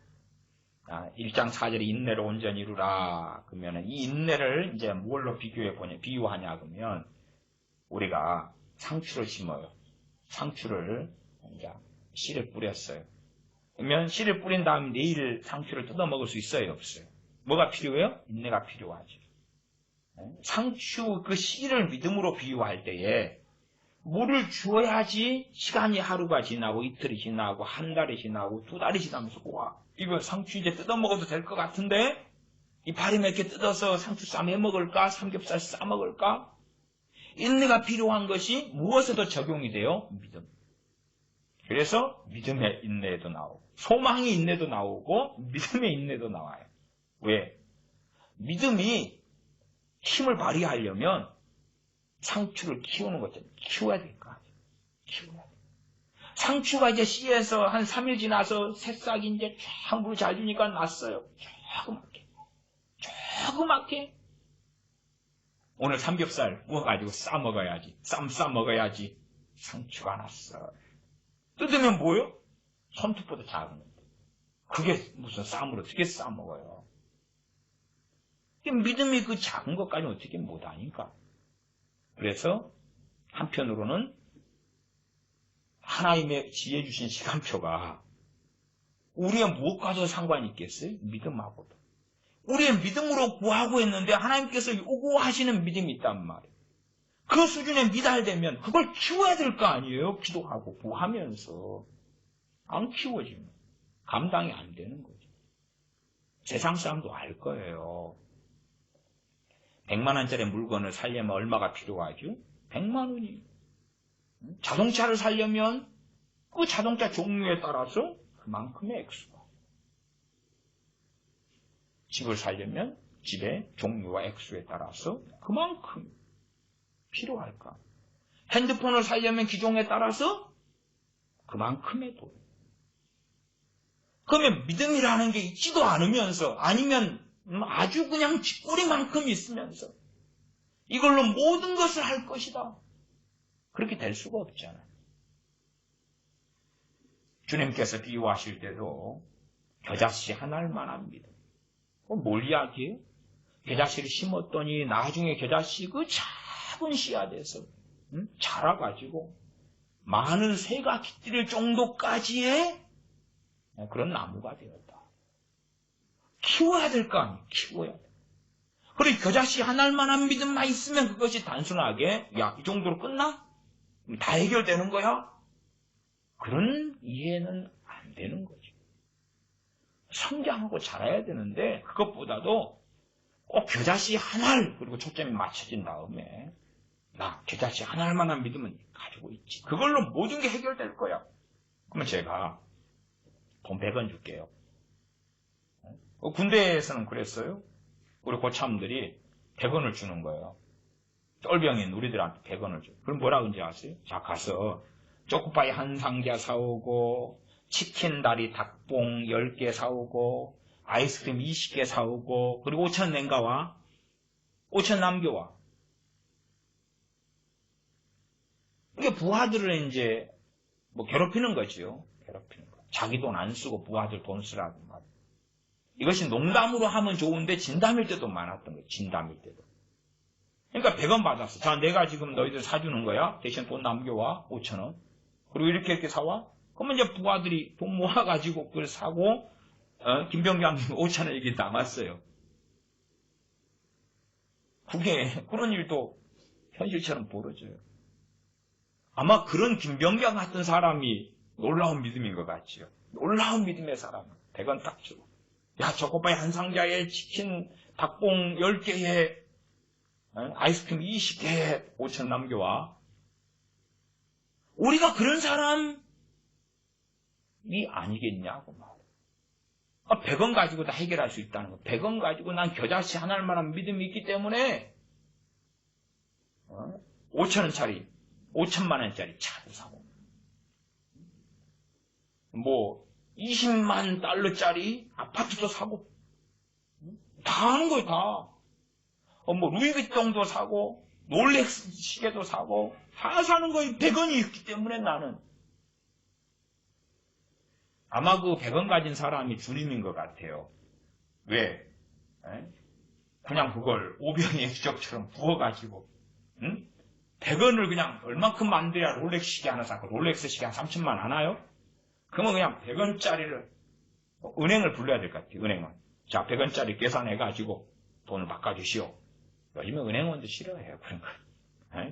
1장 4절에 인내로 온전히 이루라. 그러면 이 인내를 이제 뭘로 비유하냐 그러면 우리가 상추를 심어요. 상추를 이제 씨를 뿌렸어요. 그러면 씨를 뿌린 다음 내일 상추를 뜯어 먹을 수 있어요, 없어요? 뭐가 필요해요? 인내가 필요하죠. 상추 그 씨를 믿음으로 비유할 때에 물을 주어야지 시간이 하루가 지나고 이틀이 지나고 한 달이 지나고 두 달이 지나면서 이거 상추 이제 뜯어 먹어도 될 것 같은데 이파리 몇 개 뜯어서 상추 쌈 해 먹을까? 삼겹살 싸 먹을까? 인내가 필요한 것이 무엇에도 적용이 돼요? 믿음. 그래서 믿음의 인내도 나오고 소망의 인내도 나오고 믿음의 인내도 나와요. 왜? 믿음이 힘을 발휘하려면 상추를 키우는 것처럼 키워야 될 거 아니에요. 키워야 돼. 상추가 이제 씨에서 한 3일 지나서 새싹이 이제 쫙 물 잘 주니까 났어요. 조그맣게. 오늘 삼겹살 구워가지고 싸 먹어야지. 쌈 싸 먹어야지. 상추가 났어. 뜯으면 뭐요? 손톱보다 작은 건데. 그게 무슨 쌈으로 어떻게 싸 먹어요? 믿음이 그 작은 것까지 어떻게 못하니까. 그래서 한편으로는 하나님의 지혜 주신 시간표가 우리의 무엇과도 상관이 있겠어요? 믿음하고도. 우리의 믿음으로 구하고 했는데 하나님께서 요구하시는 믿음이 있단 말이에요. 그 수준에 미달되면 그걸 키워야 될 거 아니에요? 기도하고 구하면서. 안 키워지면 감당이 안 되는 거죠. 세상 사람도 알 거예요. 100만 원짜리 물건을 사려면 얼마가 필요하죠? 100만 원이에요. 자동차를 사려면 그 자동차 종류에 따라서 그만큼의 액수가. 집을 사려면 집의 종류와 액수에 따라서 그만큼 필요할까. 핸드폰을 사려면 기종에 따라서 그만큼의 돈. 그러면 믿음이라는 게 있지도 않으면서 아니면 아주 그냥 쥐꼬리만큼 있으면서 이걸로 모든 것을 할 것이다. 그렇게 될 수가 없잖아요. 주님께서 비유하실 때도 겨자씨 하나만한 믿음. 뭘 이야기해요? 겨자씨를 심었더니 나중에 겨자씨 그 작은 씨앗에서 자라가지고 많은 새가 깃들 정도까지의 그런 나무가 되었다. 키워야 될 거 아니에요. 키워야 돼. 그리고 겨자씨 하나만한 믿음만 있으면 그것이 단순하게 이 정도로 끝나? 다 해결되는 거야? 그런 이해는 안 되는 거죠. 성장하고 자라야 되는데 그것보다도 꼭 겨자씨 하나를 그리고 초점이 맞춰진 다음에 나 겨자씨 하나만한 믿음은 가지고 있지. 그걸로 모든 게 해결될 거야. 그러면 제가 돈 100원 줄게요. 군대에서는 그랬어요. 우리 고참들이 100원을 주는 거예요. 똘병인 우리들한테 100원을 줘요. 그럼 뭐라 그런지 아세요? 자, 가서 초코파이 한 상자 사오고, 치킨 다리 닭봉 10개 사오고, 아이스크림 20개 사오고, 그리고 5천 낸가와 5천 남겨와. 이게 부하들을 이제 뭐 괴롭히는 거죠. 괴롭히는 거. 자기 돈 안 쓰고 부하들 돈 쓰라고 말. 이것이 농담으로 하면 좋은데 진담일 때도 많았던 거예요. 진담일 때도. 그러니까 100원 받았어. 자, 내가 지금 너희들 사주는 거야. 대신 돈 남겨와. 5,000원. 그리고 이렇게 사와. 그러면 이제 부하들이 돈 모아가지고 그걸 사고, 김병장님 5,000원 이게 남았어요. 그런 일도 현실처럼 벌어져요. 아마 그런 김병장 같은 사람이 놀라운 믿음인 것 같지요. 놀라운 믿음의 사람. 100원 딱 주고. 야, 초코파이 한 상자에 치킨 닭봉 10개에 아이스크림 20개에 5천 남겨와. 우리가 그런 사람이 아니겠냐고 말이야. 100원 가지고 다 해결할 수 있다는 거. 100원 가지고 난 겨자씨 하나할 만한 믿음이 있기 때문에 5천원짜리 5천만 원짜리 차도 사고, 뭐 20만 달러짜리 아파트도 사고, 다 하는 거예요. 다. 뭐 루이비통도 사고, 롤렉스 시계도 사고, 다 사는 거예요. 100원이 있기 때문에 나는. 아마 그 100원 가진 사람이 주님인 것 같아요. 왜? 그냥 그걸 오병이의 기적처럼 부어가지고, 100원을 그냥 얼만큼 만들어야 롤렉스 시계 하나 사고, 롤렉스 시계 한 3천만 하나요? 그러면 그냥 100원짜리를, 은행을 불러야 될 것 같아요. 은행은. 자, 100원짜리 계산해가지고 돈을 바꿔주시오. 요즘에 은행원도 싫어해요. 그런 거.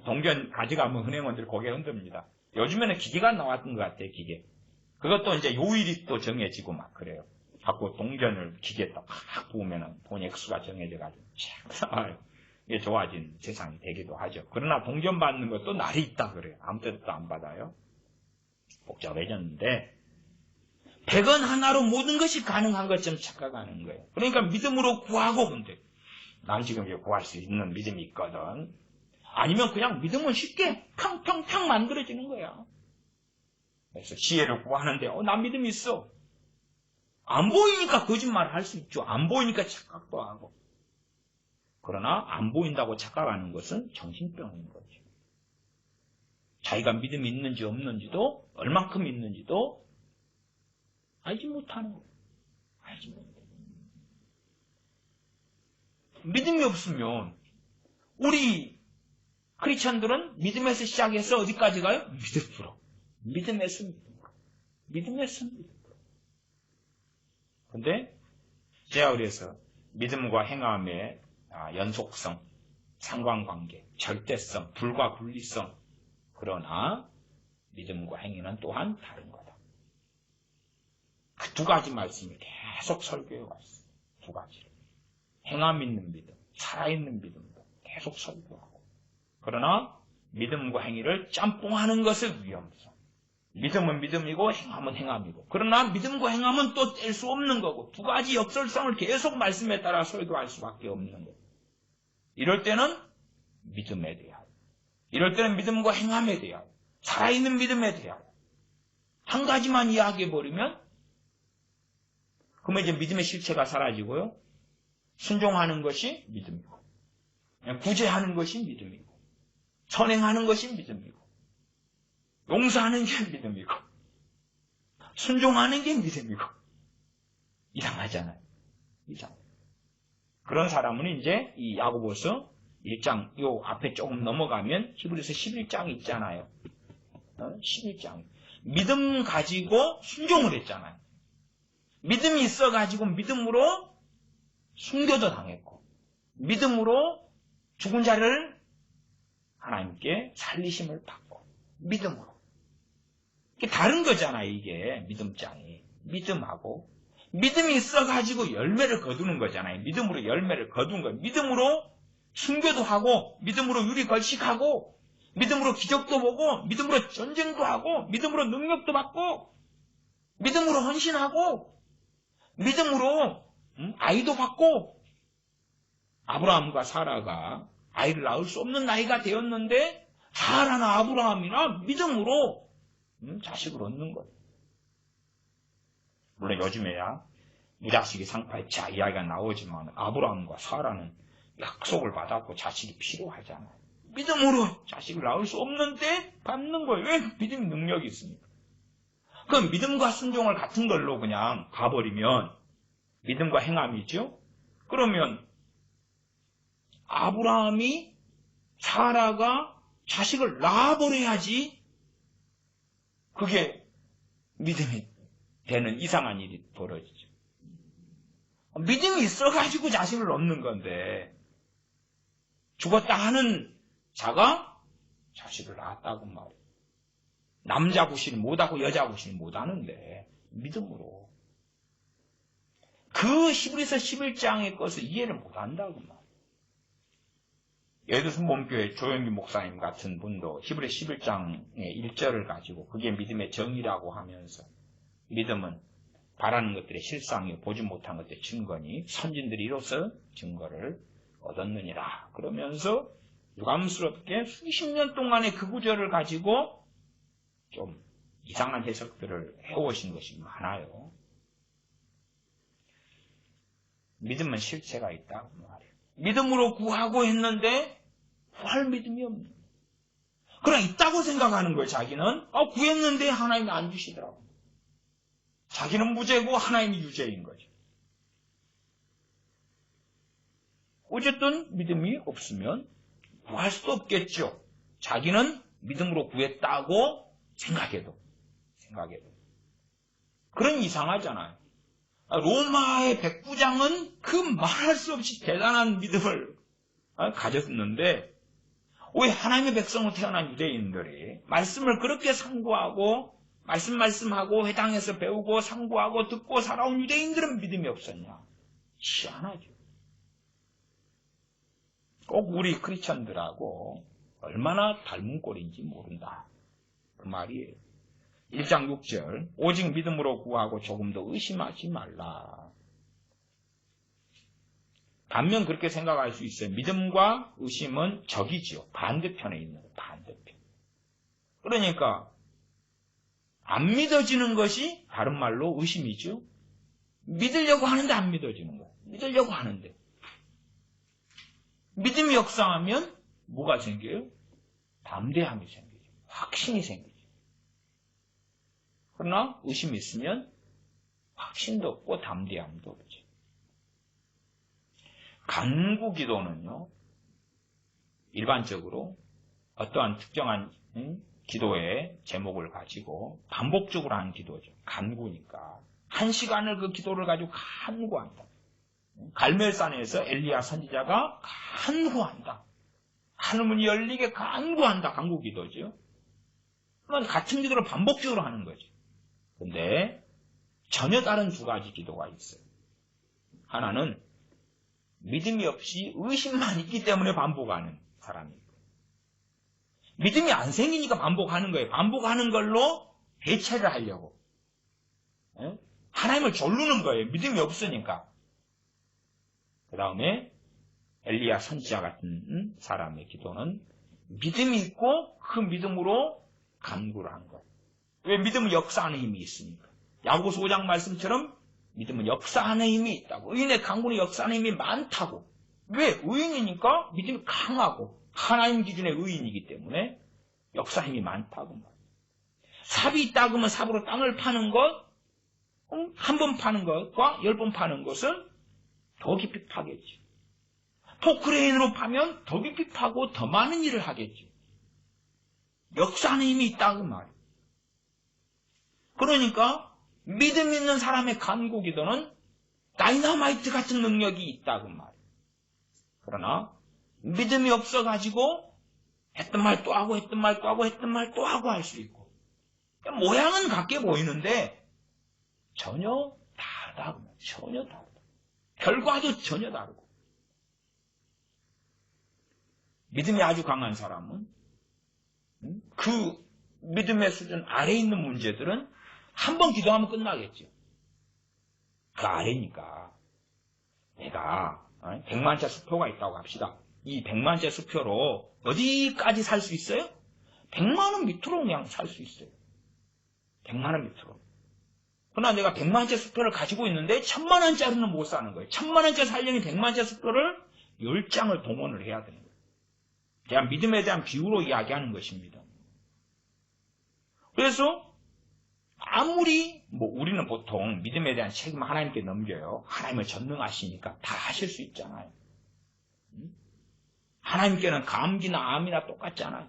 동전 가져가면 은행원들 고개 흔듭니다. 요즘에는 기계가 나왔던 것 같아요. 기계. 그것도 이제 요일이 또 정해지고 막 그래요. 자꾸 동전을 기계에다 팍 부으면 돈 액수가 정해져가지고 참 이게 좋아진 세상이 되기도 하죠. 그러나 동전 받는 것도 날이 있다 그래요. 아무 때도 안 받아요. 복잡해졌는데 100원 하나로 모든 것이 가능한 것처럼 착각하는 거예요. 그러니까 믿음으로 구하고, 근데 난 지금 이제 구할 수 있는 믿음이 있거든. 아니면 그냥 믿음은 쉽게 탕탕탕 만들어지는 거야. 그래서 지혜를 구하는데 난 믿음이 있어. 안 보이니까 거짓말을 할 수 있죠. 안 보이니까 착각도 하고. 그러나 안 보인다고 착각하는 것은 정신병인 거죠. 자기가 믿음이 있는지 없는지도, 얼만큼 있는지도 알지 못하는 거예요. 알지 못해. 믿음이 없으면 우리 크리스천들은 믿음에서 시작해서 어디까지 가요? 믿음으로. 믿음에서 믿음으로. 믿음에서 믿음으로. 근데 제가 그래서 믿음과 행함의 연속성, 상관관계, 절대성, 불과 분리성. 그러나 믿음과 행위는 또한 다른 거다. 그 두 가지 말씀을 계속 설교해 왔어요. 두 가지를. 행함 있는 믿음, 살아있는 믿음도 계속 설교하고. 그러나 믿음과 행위를 짬뽕하는 것의 위험성. 믿음은 믿음이고 행함은 행함이고. 그러나 믿음과 행함은 또 뗄 수 없는 거고. 두 가지 역설성을 계속 말씀에 따라 설교할 수밖에 없는 거예요. 이럴 때는 믿음에 대하여, 이럴 때는 믿음과 행함에 대하여, 살아있는 믿음에 대하여 한 가지만 이야기해버리면 그러면 이제 믿음의 실체가 사라지고요. 순종하는 것이 믿음이고, 구제하는 것이 믿음이고, 선행하는 것이 믿음이고, 용서하는 게 믿음이고, 순종하는 게 믿음이고. 이상하잖아요. 이상. 그런 사람은 이제 이 야고보서 1장, 요 앞에 조금 넘어가면 히브리서 11장 있잖아요. 11장. 믿음 가지고 순종을 했잖아요. 믿음이 있어가지고 믿음으로 순교도 당했고, 믿음으로 죽은 자를 하나님께 살리심을 받고, 믿음으로. 이게 다른 거잖아요, 이게. 믿음장이. 믿음하고. 믿음이 있어가지고 열매를 거두는 거잖아요. 믿음으로 열매를 거둔 거예요. 믿음으로 순교도 하고, 믿음으로 유리걸식하고, 믿음으로 기적도 보고, 믿음으로 전쟁도 하고, 믿음으로 능력도 받고, 믿음으로 헌신하고 믿음으로 아이도 받고 아브라함과 사라가 아이를 낳을 수 없는 나이가 되었는데 사라나 아브라함이나 믿음으로 자식을 얻는 거예요. 물론 요즘에야 무자식이 상팔자 이야기가 나오지만 아브라함과 사라는 약속을 받았고 자식이 필요하잖아요. 믿음으로 자식을 낳을 수 없는데 받는 거예요. 왜? 믿음 능력이 있으니까. 그럼 믿음과 순종을 같은 걸로 그냥 가버리면 믿음과 행함이죠. 그러면 아브라함이 사라가 자식을 낳아버려야지 그게 믿음이 되는 이상한 일이 벌어지죠. 믿음이 있어가지고 자식을 얻는 건데 죽었다 하는 자가 자식을 낳았다고 말이에요. 남자 구실 못하고 여자 구실 못하는데 믿음으로 그 히브리서 11장의 것을 이해를 못한다고 말이에요. 예수순복음교회 조영기 목사님 같은 분도 히브리 11장의 1절을 가지고 그게 믿음의 정의라고 하면서 믿음은 바라는 것들의 실상이요 보지 못한 것들의 증거니 선진들이 이로써 증거를 얻었느니라. 그러면서 유감스럽게 수십 년 동안의 그 구절을 가지고 좀 이상한 해석들을 해오신 것이 많아요. 믿음은 실체가 있다고 말해요. 믿음으로 구하고 했는데 구할 믿음이 없는 거예요. 그냥 있다고 생각하는 거예요. 자기는 구했는데 하나님이 안 주시더라고요. 자기는 무죄고 하나님이 유죄인 거죠. 어쨌든 믿음이 없으면 구할 수도 없겠죠. 자기는 믿음으로 구했다고 생각해도. 그런 이상하잖아요. 로마의 백부장은 그 말할 수 없이 대단한 믿음을 가졌는데 왜 하나님의 백성으로 태어난 유대인들이 말씀을 그렇게 상고하고 말씀하고 회당에서 배우고 상고하고 듣고 살아온 유대인들은 믿음이 없었냐? 희한하죠. 꼭 우리 크리스천들하고 얼마나 닮은 꼴인지 모른다. 그 말이에요. 1장 6절 오직 믿음으로 구하고 조금 더 의심하지 말라. 반면 그렇게 생각할 수 있어요. 믿음과 의심은 적이지요. 반대편에 있는 거예요. 반대편. 그러니까 안 믿어지는 것이 다른 말로 의심이죠. 믿으려고 하는데 안 믿어지는 거예요. 믿으려고 하는데. 믿음이 역사하면 뭐가 생겨요? 담대함이 생기죠. 확신이 생기죠. 그러나 의심이 있으면 확신도 없고 담대함도 없죠. 간구 기도는요, 일반적으로 어떠한 특정한 기도의 제목을 가지고 반복적으로 하는 기도죠. 간구니까. 1시간을 그 기도를 가지고 간구한다. 갈멜산에서 엘리야 선지자가 간구한다. 하늘문이 열리게 간구한다. 간구 기도죠. 그건 같은 기도를 반복적으로 하는 거죠. 근데 전혀 다른 두 가지 기도가 있어요. 하나는 믿음이 없이 의심만 있기 때문에 반복하는 사람이고, 믿음이 안 생기니까 반복하는 거예요. 반복하는 걸로 대체를 하려고. 하나님을 조르는 거예요. 믿음이 없으니까. 그 다음에 엘리야 선지자 같은 사람의 기도는 믿음이 있고 그 믿음으로 간구를 한 거예요. 왜? 믿음은 역사하는 힘이 있으니까. 야고보서 5장 말씀처럼 믿음은 역사하는 힘이 있다고. 의인의 간구는 역사하는 힘이 많다고. 왜? 의인이니까 믿음이 강하고 하나님 기준의 의인이기 때문에 역사 힘이 많다고. 삽이 있다 그러면 삽으로 땅을 파는 것, 한 번 파는 것과 10번 파는 것은 더 깊이 파겠지. 포크레인으로 파면 더 깊이 파고 더 많은 일을 하겠지. 역사하는 힘이 있다고 말이에요. 그러니까 믿음 있는 사람의 간구 기도는 다이너마이트 같은 능력이 있다고 말이에요. 그러나 믿음이 없어가지고 했던 말 또 하고 했던 말 또 하고 했던 말 또 하고 할 수 있고, 모양은 같게 보이는데 전혀 다르다고. 전혀 다르다. 결과도 전혀 다르고. 믿음이 아주 강한 사람은 그 믿음의 수준 아래에 있는 문제들은 한 번 기도하면 끝나겠죠. 그 아래니까 내가 100만째 수표가 있다고 합시다. 이 100만째 수표로 어디까지 살 수 있어요? 100만 원 밑으로 그냥 살 수 있어요. 100만 원 밑으로. 그러나 내가 100만째 수표를 가지고 있는데 1000만 원짜리는 못 사는 거예요. 1000만 원짜리 살려면 100만째 수표를 10장을 동원을 해야 되는 거예요. 그냥 믿음에 대한 비유로 이야기하는 것입니다. 그래서 아무리 우리는 보통 믿음에 대한 책임을 하나님께 넘겨요. 하나님은 전능하시니까 다 하실 수 있잖아요. 하나님께는 감기나 암이나 똑같잖아요.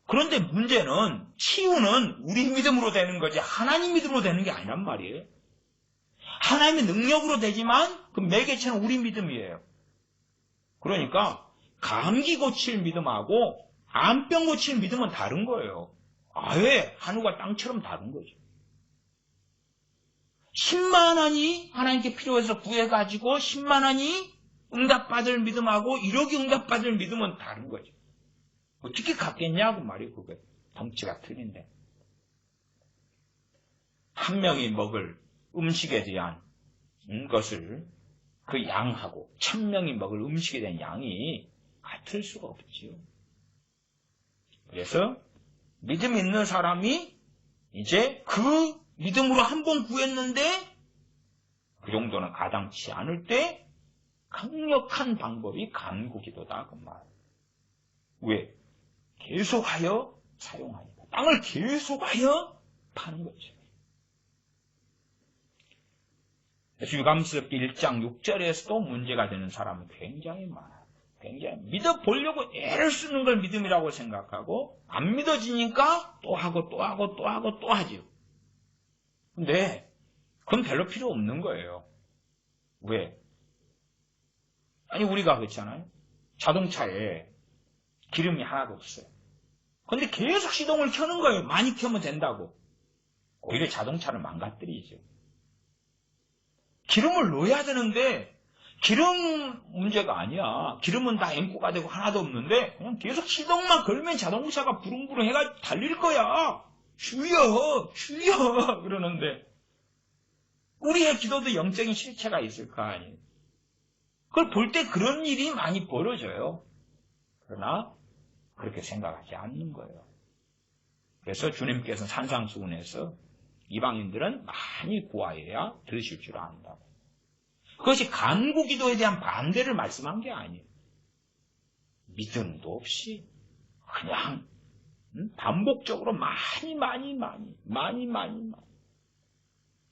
그런데 문제는 치유는 우리 믿음으로 되는 거지 하나님 믿음으로 되는 게 아니란 말이에요. 하나님의 능력으로 되지만 그 매개체는 우리 믿음이에요. 그러니까 감기 고칠 믿음하고 암병 고칠 믿음은 다른 거예요. 아예 하늘과 땅처럼 다른 거죠. 10만 원이 하나님께 필요해서 구해가지고 10만 원이 응답받을 믿음하고 1억이 응답받을 믿음은 다른 거죠. 어떻게 같겠냐고 말이에요. 그게 덩치가 틀린데. 한 명이 먹을 음식에 대한 것을 그 양하고 1000명이 먹을 음식에 대한 양이 같을 수가 없지요. 그래서 믿음 있는 사람이 이제 그 믿음으로 한 번 구했는데 그 정도는 가당치 않을 때 강력한 방법이 간구기도다 그 말. 왜? 계속하여 사용하니까. 땅을 계속하여 파는 거죠. 그래서 유감스럽게 1장 6절에서도 문제가 되는 사람은 굉장히 많아요. 굉장히 믿어보려고 애를 쓰는 걸 믿음이라고 생각하고 안 믿어지니까 또 하고 또 하고 또 하고 또 하죠. 근데 그건 별로 필요 없는 거예요. 왜? 아니 우리가 그렇잖아요. 자동차에 기름이 하나도 없어요. 근데 계속 시동을 켜는 거예요. 많이 켜면 된다고. 오히려 자동차를 망가뜨리죠. 기름을 넣어야 되는데 기름 문제가 아니야. 기름은 다 엠코가 되고 하나도 없는데 그냥 계속 시동만 걸면 자동차가 부릉부릉 해가 달릴 거야. 주여 주여 그러는데 우리의 기도도 영적인 실체가 있을 거 아니에요. 그걸 볼 때 그런 일이 많이 벌어져요. 그러나 그렇게 생각하지 않는 거예요. 그래서 주님께서는 산상수훈에서 이방인들은 많이 구하여야 들으실 줄 안다고. 그것이 간구기도에 대한 반대를 말씀한 게 아니에요. 믿음도 없이 그냥 반복적으로 많이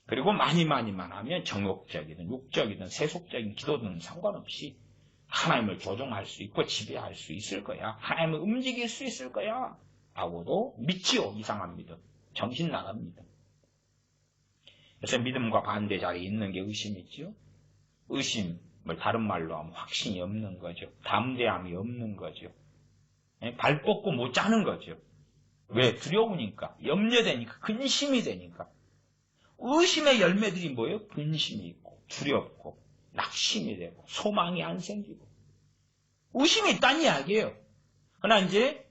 그리고 많이만 하면 정욕적이든 육적이든 세속적인 기도든 상관없이 하나님을 조종할 수 있고 지배할 수 있을 거야. 하나님을 움직일 수 있을 거야. 라고도 믿지요. 이상한 믿음. 정신 나간 믿음. 그래서 믿음과 반대 자리에 있는 게 의심이지요. 의심을 다른 말로 하면 확신이 없는 거죠. 담대함이 없는 거죠. 발 뻗고 못 자는 거죠. 왜? 두려우니까, 염려되니까, 근심이 되니까. 의심의 열매들이 뭐예요? 근심이 있고, 두렵고, 낙심이 되고, 소망이 안 생기고. 의심이 있다는 이야기예요. 그러나 이제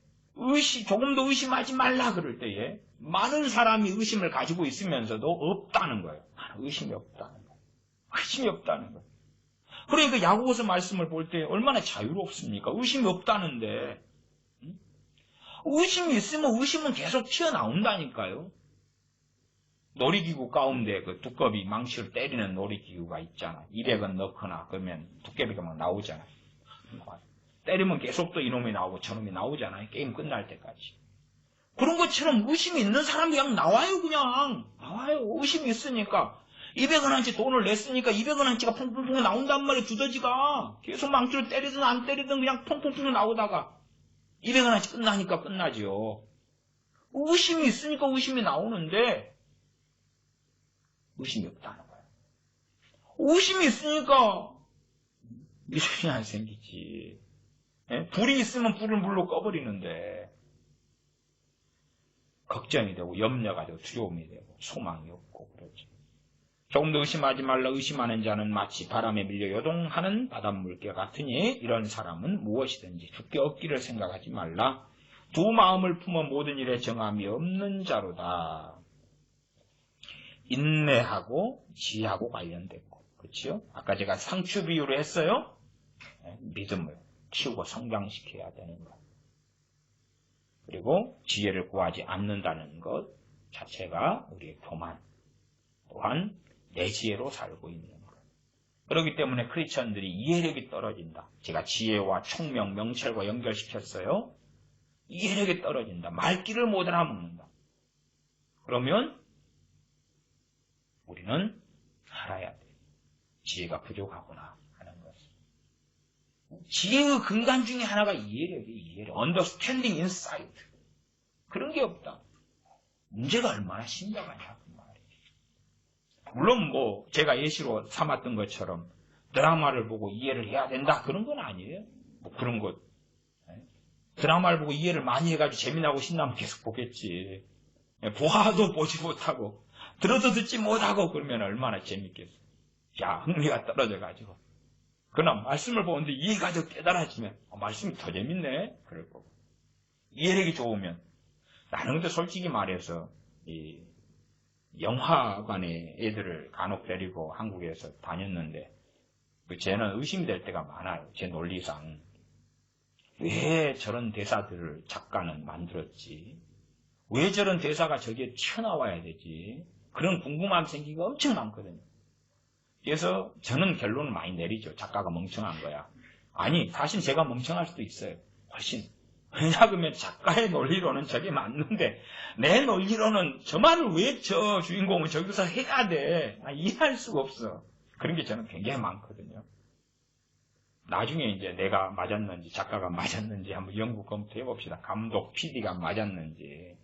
조금 더 의심하지 말라 그럴 때에 많은 사람이 의심을 가지고 있으면서도 없다는 거예요. 의심이 없다는 거예요. 의심이 없다는 거예요. 그러니까 야고보서 말씀을 볼 때 얼마나 자유롭습니까? 의심이 없다는데. 의심이 있으면 의심은 계속 튀어나온다니까요. 놀이기구 가운데 그 두꺼비 망치를 때리는 놀이기구가 있잖아. 200원 넣거나 그러면 두꺼비가 막 나오잖아. 때리면 계속 또 이놈이 나오고 저놈이 나오잖아요. 게임 끝날 때까지. 그런 것처럼 의심이 있는 사람이 그냥 나와요. 그냥 나와요. 의심이 있으니까 200원어치 돈을 냈으니까 200원어치가 퐁퐁퐁 나온단 말이에요. 두더지가 계속 망치로 때리든 안 때리든 그냥 퐁퐁퐁 나오다가 200원어치 끝나니까 끝나죠. 의심이 있으니까 의심이 나오는데 의심이 없다는 거예요. 의심이 있으니까 믿음이 안 생기지. 불이 있으면 불을 물로 꺼버리는데 걱정이 되고 염려가 되고 두려움이 되고 소망이 없고 그러지. 조금 더 의심하지 말라. 의심하는 자는 마치 바람에 밀려 요동하는 바닷물개 같으니 이런 사람은 무엇이든지 죽게 얻기를 생각하지 말라. 두 마음을 품어 모든 일에 정함이 없는 자로다. 인내하고 지혜하고 관련됐고, 그렇죠? 아까 제가 상추 비유를 했어요. 믿음을 키우고 성장시켜야 되는 것. 그리고 지혜를 구하지 않는다는 것 자체가 우리의 교만, 또한 내 지혜로 살고 있는 것. 그렇기 때문에 크리스천들이 이해력이 떨어진다. 제가 지혜와 총명, 명철과 연결시켰어요. 이해력이 떨어진다. 말귀를 못 알아먹는다. 그러면 우리는 알아야 돼. 지혜가 부족하구나 하는 것을. 지혜의 근간 중에 하나가 이해력. Understanding insight. 그런 게 없다. 문제가 얼마나 심각하냐 그 말이에요. 물론 제가 예시로 삼았던 것처럼 드라마를 보고 이해를 해야 된다 그런 건 아니에요. 그런 것. 드라마를 보고 이해를 많이 해가지고 재미나고 신나면 계속 보겠지. 보아도 보지 못하고 들어도 듣지 못하고 그러면 얼마나 재밌겠어. 야, 흥미가 떨어져가지고. 그러나 말씀을 보는데 이해가 더 깨달아지면 말씀이 더 재밌네. 그럴 거고. 이해력이 좋으면. 나는 근데 솔직히 말해서 이 영화관에 애들을 간혹 데리고 한국에서 다녔는데 쟤는 의심될 때가 많아요. 제 논리상. 왜 저런 대사들을 작가는 만들었지? 왜 저런 대사가 저기에 튀어나와야 되지? 그런 궁금함 생기가 엄청 많거든요. 그래서 저는 결론을 많이 내리죠. 작가가 멍청한 거야. 아니, 사실 제가 멍청할 수도 있어요. 훨씬. 왜냐하면 작가의 논리로는 저게 맞는데 내 논리로는 저 말을 왜 저 주인공은 저기서 해야 돼? 이해할 수가 없어. 그런 게 저는 굉장히 많거든요. 나중에 이제 내가 맞았는지 작가가 맞았는지 한번 연구 검토해 봅시다. 감독, PD가 맞았는지.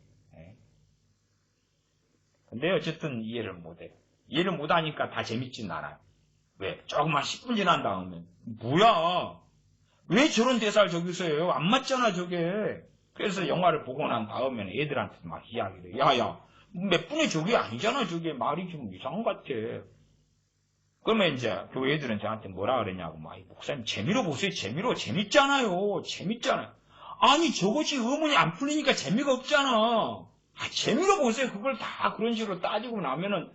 근데 어쨌든 이해를 못해요. 이해를 못하니까 다 재밌진 않아요. 왜? 조금만 10분 지난 다음에 뭐야? 왜 저런 대사를 저기서 해요? 안 맞잖아 저게. 그래서 영화를 보고 난 다음에는 애들한테 막 이야기를 해. 야야 몇 분의 저게 아니잖아. 저게 말이 좀 이상한 것 같아. 그러면 이제 교회 애들은 저한테 뭐라 그러냐고 막 목사님 재미로 보세요. 재미로. 재밌잖아요. 재밌잖아요. 아니 저것이 의문이 안 풀리니까 재미가 없잖아. 재미로 보세요. 그걸 다 그런 식으로 따지고 나면은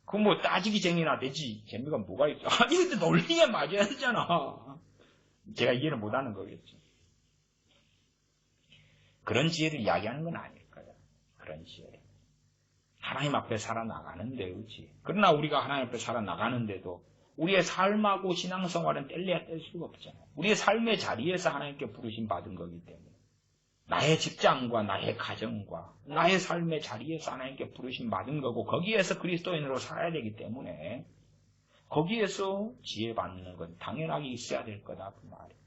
그 따지기쟁이나 되지. 재미가 뭐가 있어. 아니 근데 논리에 맞아야 되잖아. 제가 이해를 못하는 거겠죠. 그런 지혜를 이야기하는 건 아닐 거예요. 그런 지혜를. 하나님 앞에 살아나가는데, 그렇지. 그러나 우리가 하나님 앞에 살아나가는데도 우리의 삶하고 신앙생활은 뗄래야 뗄 수가 없잖아요. 우리의 삶의 자리에서 하나님께 부르심 받은 거기 때문에. 나의 직장과 나의 가정과 나의 삶의 자리에서 하나님께 부르심 받은 거고 거기에서 그리스도인으로 살아야 되기 때문에 거기에서 지혜 받는 건 당연하게 있어야 될 거다 그 말이에요.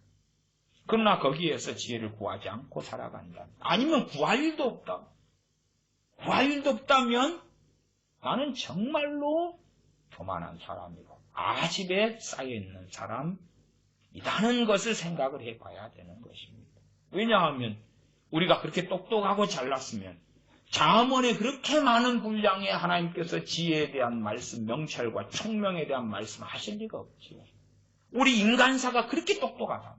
그러나 거기에서 지혜를 구하지 않고 살아간다. 아니면 구할 일도 없다. 구할 일도 없다면 나는 정말로 교만한 사람이고 아집에 쌓여있는 사람이라는 것을 생각을 해봐야 되는 것입니다. 왜냐하면 우리가 그렇게 똑똑하고 잘났으면 잠언에 그렇게 많은 분량의 하나님께서 지혜에 대한 말씀, 명철과 총명에 대한 말씀 하실 리가 없지요. 우리 인간사가 그렇게 똑똑하다.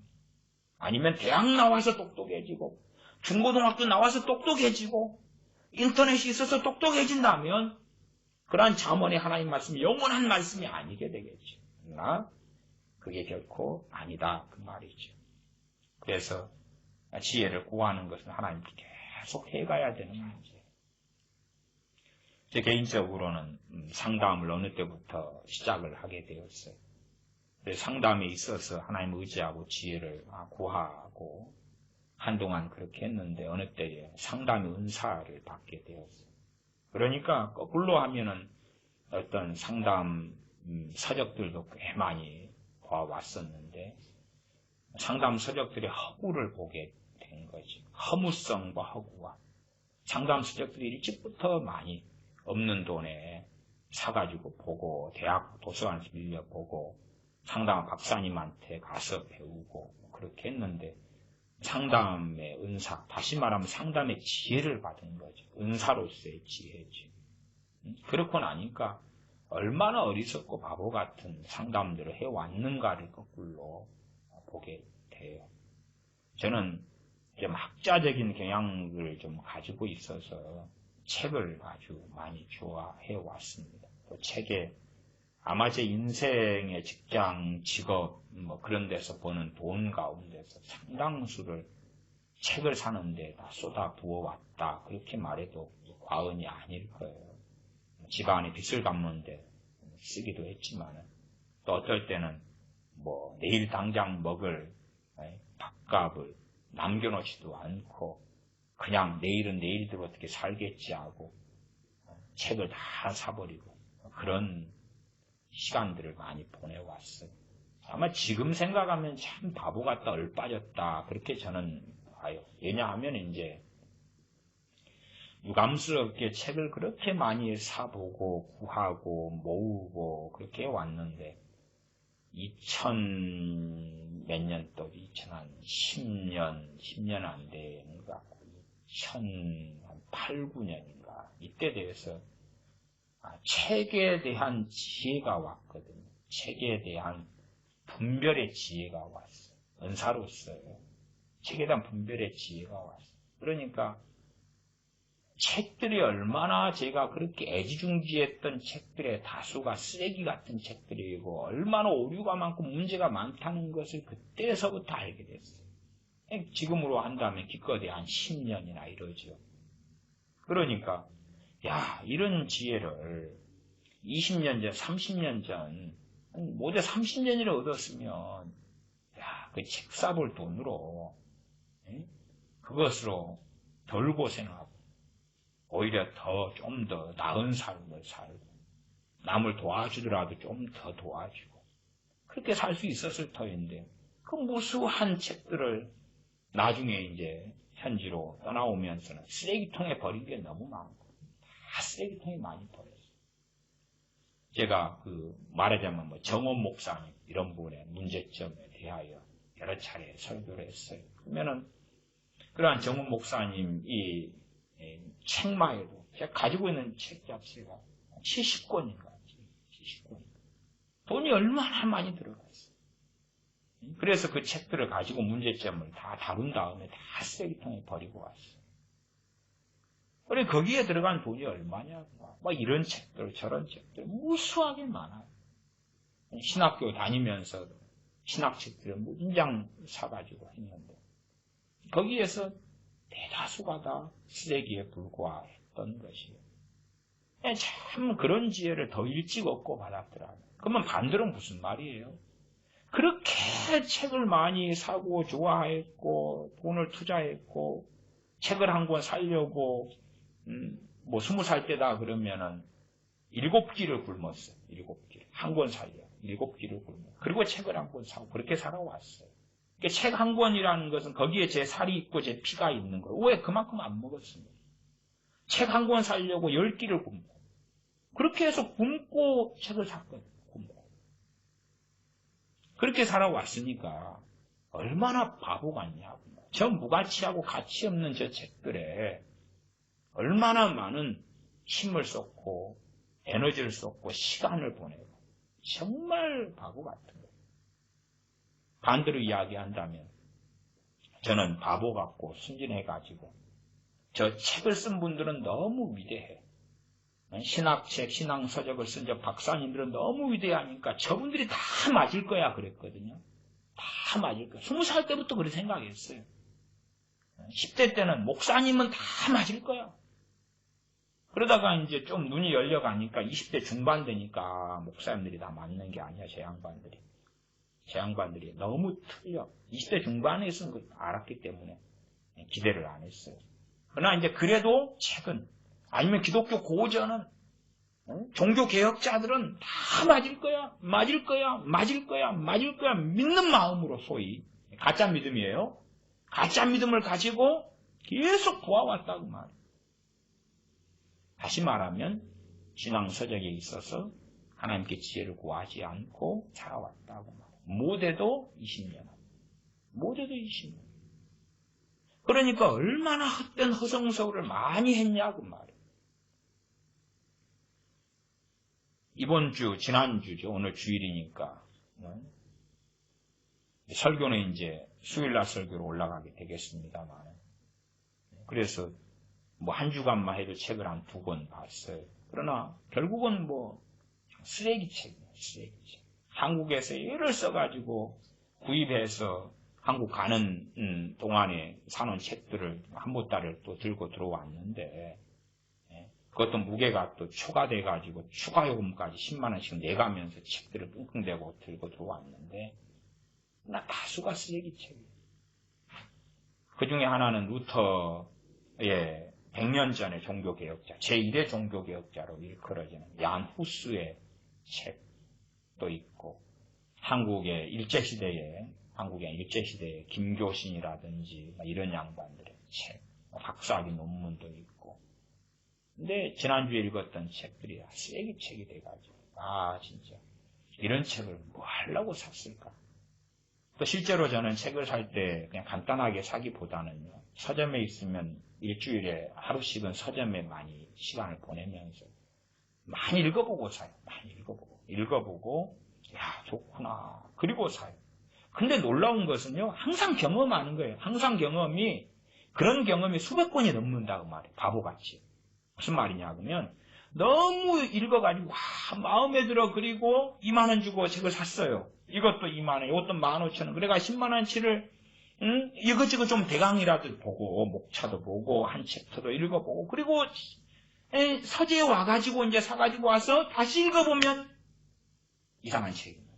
아니면 대학 나와서 똑똑해지고 중고등학교 나와서 똑똑해지고 인터넷이 있어서 똑똑해진다면 그러한 잠언의 하나님 말씀이 영원한 말씀이 아니게 되겠죠. 그러나 그게 결코 아니다 그 말이죠. 그래서 지혜를 구하는 것은 하나님께 계속 해가야 되는 문제예요. 제 개인적으로는 상담을 어느 때부터 시작을 하게 되었어요. 상담에 있어서 하나님 의지하고 지혜를 구하고 한동안 그렇게 했는데 어느 때에 상담의 은사를 받게 되었어요. 그러니까 거꾸로 하면은 어떤 상담 서적들도 꽤 많이 봐왔었는데 상담 서적들의 허구를 보게 된 거지. 허무성과 허구와 상담 서적들이 일찍부터 많이 없는 돈에 사가지고 보고 대학 도서관에서 빌려보고 상담 박사님한테 가서 배우고 그렇게 했는데 상담의 은사, 다시 말하면 상담의 지혜를 받은 거죠. 은사로서의 지혜지. 그렇고 나니까 얼마나 어리석고 바보 같은 상담들을 해왔는가를 거꾸로 보게 돼요. 저는 좀 학자적인 경향을 좀 가지고 있어서 책을 아주 많이 좋아해 왔습니다. 또 책에 아마 제 인생의 직장, 직업, 뭐 그런 데서 버는 돈 가운데서 상당수를 책을 사는데 다 쏟아 부어왔다. 그렇게 말해도 과언이 아닐 거예요. 집안에 빚을 갚는데 쓰기도 했지만, 또 어떨 때는 뭐 내일 당장 먹을 밥값을 남겨놓지도 않고 그냥 내일은 내일대로 어떻게 살겠지 하고 책을 다 사버리고 그런 시간들을 많이 보내왔어요. 아마 지금 생각하면 참 바보 같다, 얼빠졌다 그렇게 저는 봐요. 왜냐하면 이제 유감스럽게 책을 그렇게 많이 사보고 구하고 모으고 그렇게 왔는데 2000 몇 년도 10년 안 되는 것 같고 2008, 9년인가 이때 돼서 책에 대한 지혜가 왔거든요. 책에 대한 분별의 지혜가 왔어요. 은사로서요. 책에 대한 분별의 지혜가 왔어요. 그러니까 책들이 얼마나 제가 그렇게 애지중지했던 책들의 다수가 쓰레기 같은 책들이고 얼마나 오류가 많고 문제가 많다는 것을 그때서부터 알게 됐어요. 지금으로 한다면 기껏해 한 10년이나 이러죠. 그러니까 이런 지혜를 20년 전, 30년 전 모두 30년이나 얻었으면 그 책 사볼 돈으로 그것으로 덜 고생하고 오히려 좀 더 나은 삶을 살고 남을 도와주더라도 좀 더 도와주고 그렇게 살 수 있었을 터인데 그 무수한 책들을 나중에 이제 현지로 떠나오면서는 쓰레기통에 버린 게 너무 많고 다 쓰레기통에 많이 버렸어요. 제가 말하자면 뭐 정원 목사님 이런 분의 문제점에 대하여 여러 차례 설교를 했어요. 그러면은 그러한 정원 목사님 이 책마에도 제가 가지고 있는 책 자체가 70권인가 70권. 돈이 얼마나 많이 들어갔어요. 그래서 그 책들을 가지고 문제점을 다 다룬 다음에 다 쓰레기통에 버리고 왔어요. 그래 거기에 들어간 돈이 얼마냐? 막 이런 책들 저런 책들 무수하게 많아요. 신학교 다니면서 신학책들을 무진장 사가지고 했는데 거기에서 대다수가 다 쓰레기에 불과했던 것이에요. 참 그런 지혜를 더 일찍 얻고 받았더라고요. 그러면 반대로 무슨 말이에요? 그렇게 책을 많이 사고 좋아했고 돈을 투자했고 책을 한 권 사려고 뭐 20살 때다 그러면은 7끼를 굶었어요. 7끼를. 한 권 사려고 7끼를 굶어. 그리고 책을 한 권 사고 그렇게 살아왔어요. 책 한 권이라는 것은 거기에 제 살이 있고 제 피가 있는 거예요. 왜? 그만큼 안 먹었습니다. 책 한 권 사려고 10끼를 굶고 그렇게 해서 굶고 책을 샀거든요. 굶고. 그렇게 살아왔으니까 얼마나 바보 같냐고. 저 무가치하고 가치 없는 저 책들에 얼마나 많은 힘을 쏟고 에너지를 쏟고 시간을 보내고 정말 바보 같은 거예요. 반대로 이야기한다면 저는 바보 같고 순진해가지고 저 책을 쓴 분들은 너무 위대해. 신학책, 신앙서적을 쓴 저 박사님들은 너무 위대하니까 저분들이 다 맞을 거야 그랬거든요. 다 맞을 거야. 20살 때부터 그렇게 생각했어요. 10대 때는 목사님은 다 맞을 거야. 그러다가 이제 좀 눈이 열려가니까 20대 중반 되니까 목사님들이 다 맞는 게 아니야, 제 양반들이 너무 틀려. 20대 중반에서는 그걸 알았기 때문에 기대를 안 했어요. 그러나 이제 그래도 책은 아니면 기독교 고전은 종교개혁자들은 다 맞을 거야 믿는 마음으로 소위 가짜 믿음이에요. 가짜 믿음을 가지고 계속 보아왔다고 말이에요. 다시 말하면 신앙서적에 있어서 하나님께 지혜를 구하지 않고 살아왔다고 말이에요. 못해도 20년. 그러니까 얼마나 헛된 허송세월을 많이 했냐고 말이에요. 이번 주, 지난주죠. 오늘 주일이니까. 설교는 이제 수요일날 설교로 올라가게 되겠습니다만. 그래서 뭐 한 주간만 해도 책을 한 2권 봤어요. 그러나 결국은 뭐 쓰레기책이에요. 쓰레기책. 한국에서 애를 써가지고 구입해서 한국 가는 동안에 사놓은 책들을 한 보따리를 또 들고 들어왔는데, 그것도 무게가 또 초과돼가지고 추가 요금까지 10만 원씩 내가면서 책들을 끙끙대고 들고 들어왔는데, 나 다수가 쓰레기책이에요. 그 중에 하나는 루터의 100년 전의 종교개혁자, 제1의 종교개혁자로 일컬어지는 얀 후스의 책도 있고, 한국의 일제시대에 김교신이라든지 이런 양반들의 책, 박사학위 논문도 있고. 근데 지난주에 읽었던 책들이 쓰레기책이 돼가지고, 진짜 이런 책을 뭐 하려고 샀을까? 또 실제로 저는 책을 살 때 그냥 간단하게 사기보다는요, 서점에 있으면 일주일에 하루씩은 서점에 많이 시간을 보내면서 많이 읽어보고 사요. 많이 읽어보고 야, 좋구나. 그리고 사요. 근데 놀라운 것은요, 항상 경험하는 거예요. 항상 그런 경험이 수백 번이 넘는다고 말이에요. 바보같이. 무슨 말이냐 그러면, 너무 읽어가지고 마음에 들어. 그리고 2만 원 주고 책을 샀어요. 이것도 2만 원, 이것도 15,000원. 그래가 10만 원치를 이것저것 좀 대강이라도 보고, 목차도 보고, 한 챕터도 읽어보고, 그리고 서재에 와가지고 이제 사가지고 와서 다시 읽어보면 이상한 책입니다.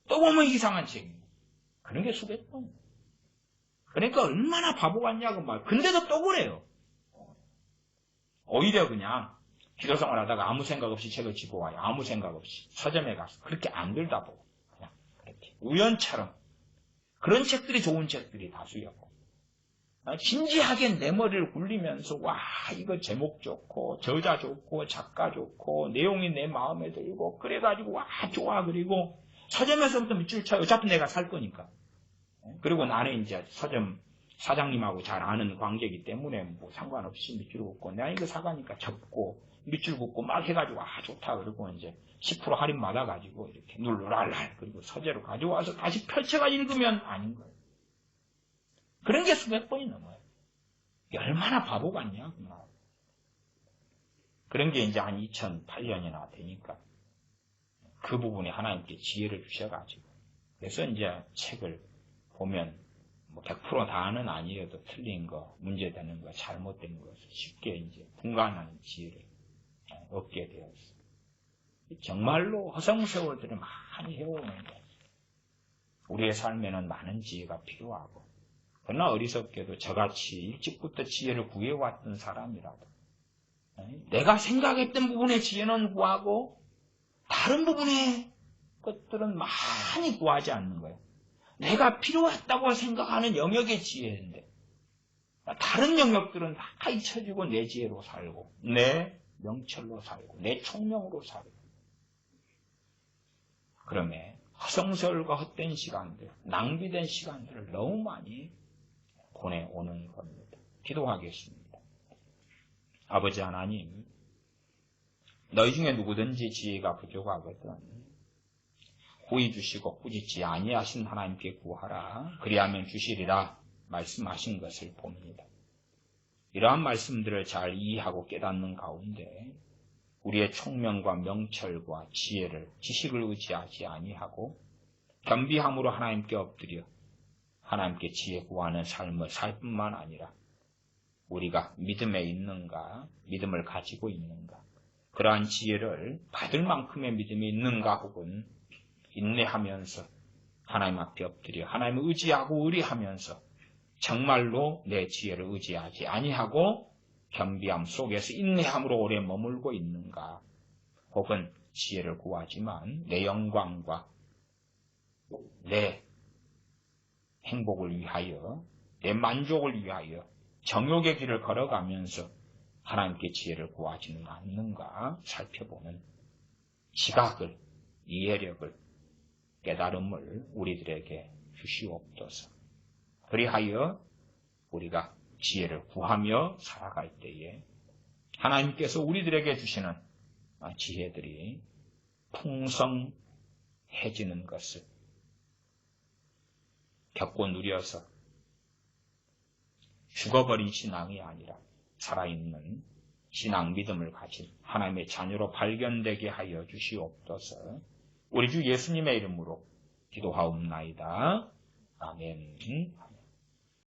또 보면 이상한 책입니다. 그런 게 수백 번. 그러니까 얼마나 바보 같냐고 말. 근데도 또 그래요. 오히려 그냥 기도생활 하다가 아무 생각 없이 책을 집어와요. 아무 생각 없이. 서점에 가서. 그렇게 안 들다 보고. 그냥 그렇게. 우연처럼. 그런 책들이 좋은 책들이 다수였고. 진지하게 내 머리를 굴리면서, 이거 제목 좋고, 저자 좋고, 작가 좋고, 내용이 내 마음에 들고, 그래가지고, 좋아. 그리고 서점에서부터 밑줄 쳐요. 어차피 내가 살 거니까. 그리고 나는 이제 서점 사장님하고 잘 아는 관계이기 때문에 뭐 상관없이 밑줄 긋고, 내가 이거 사가니까 접고, 밑줄 긋고 막 해가지고, 좋다. 그리고 이제 10% 할인 받아가지고, 이렇게 눌러랄랄. 그리고 서재로 가져와서 다시 펼쳐가 읽으면 아닌 거예요. 그런 게 수백 번이 넘어요. 얼마나 바보 같냐, 그날. 그런 게 이제 한 2008년이나 되니까, 그 부분에 하나님께 지혜를 주셔가지고, 그래서 이제 책을 보면, 100% 다는 아니어도 틀린 거, 문제되는 거, 잘못된 것을 쉽게 이제 분간하는 지혜를 얻게 되었어요. 정말로 허송세월들을 많이 해오는 거예요. 우리의 삶에는 많은 지혜가 필요하고, 그러나 어리석게도 저같이 일찍부터 지혜를 구해왔던 사람이라도, 내가 생각했던 부분의 지혜는 구하고, 다른 부분의 것들은 많이 구하지 않는 거예요. 내가 필요했다고 생각하는 영역의 지혜인데, 다른 영역들은 다 잊혀지고 내 지혜로 살고, 내 명철로 살고, 내 총명으로 살고. 그러면 허송세월과 헛된 시간들, 낭비된 시간들을 너무 많이 보내오는 겁니다. 기도하겠습니다. 아버지 하나님, 너희 중에 누구든지 지혜가 부족하거든 후히 주시고 꾸짖지 아니하신 하나님께 구하라. 그리하면 주시리라 말씀하신 것을 봅니다. 이러한 말씀들을 잘 이해하고 깨닫는 가운데 우리의 총명과 명철과 지식을 의지하지 아니하고 겸비함으로 하나님께 엎드려 하나님께 지혜 구하는 삶을 살 뿐만 아니라 우리가 믿음에 있는가, 믿음을 가지고 있는가, 그러한 지혜를 받을 만큼의 믿음이 있는가 혹은 인내하면서 하나님 앞에 엎드려 하나님을 의지하고 의리하면서 정말로 내 지혜를 의지하지 아니하고 겸비함 속에서 인내함으로 오래 머물고 있는가, 혹은 지혜를 구하지만 내 영광과 내 행복을 위하여, 내 만족을 위하여 정욕의 길을 걸어가면서 하나님께 지혜를 구하지는 않는가 살펴보는 지각을, 이해력을, 깨달음을 우리들에게 주시옵소서. 그리하여 우리가 지혜를 구하며 살아갈 때에 하나님께서 우리들에게 주시는 지혜들이 풍성해지는 것을 겪고 누려서 죽어버린 신앙이 아니라 살아있는 신앙 믿음을 가진 하나님의 자녀로 발견되게 하여 주시옵소서. 우리 주 예수님의 이름으로 기도하옵나이다. 아멘.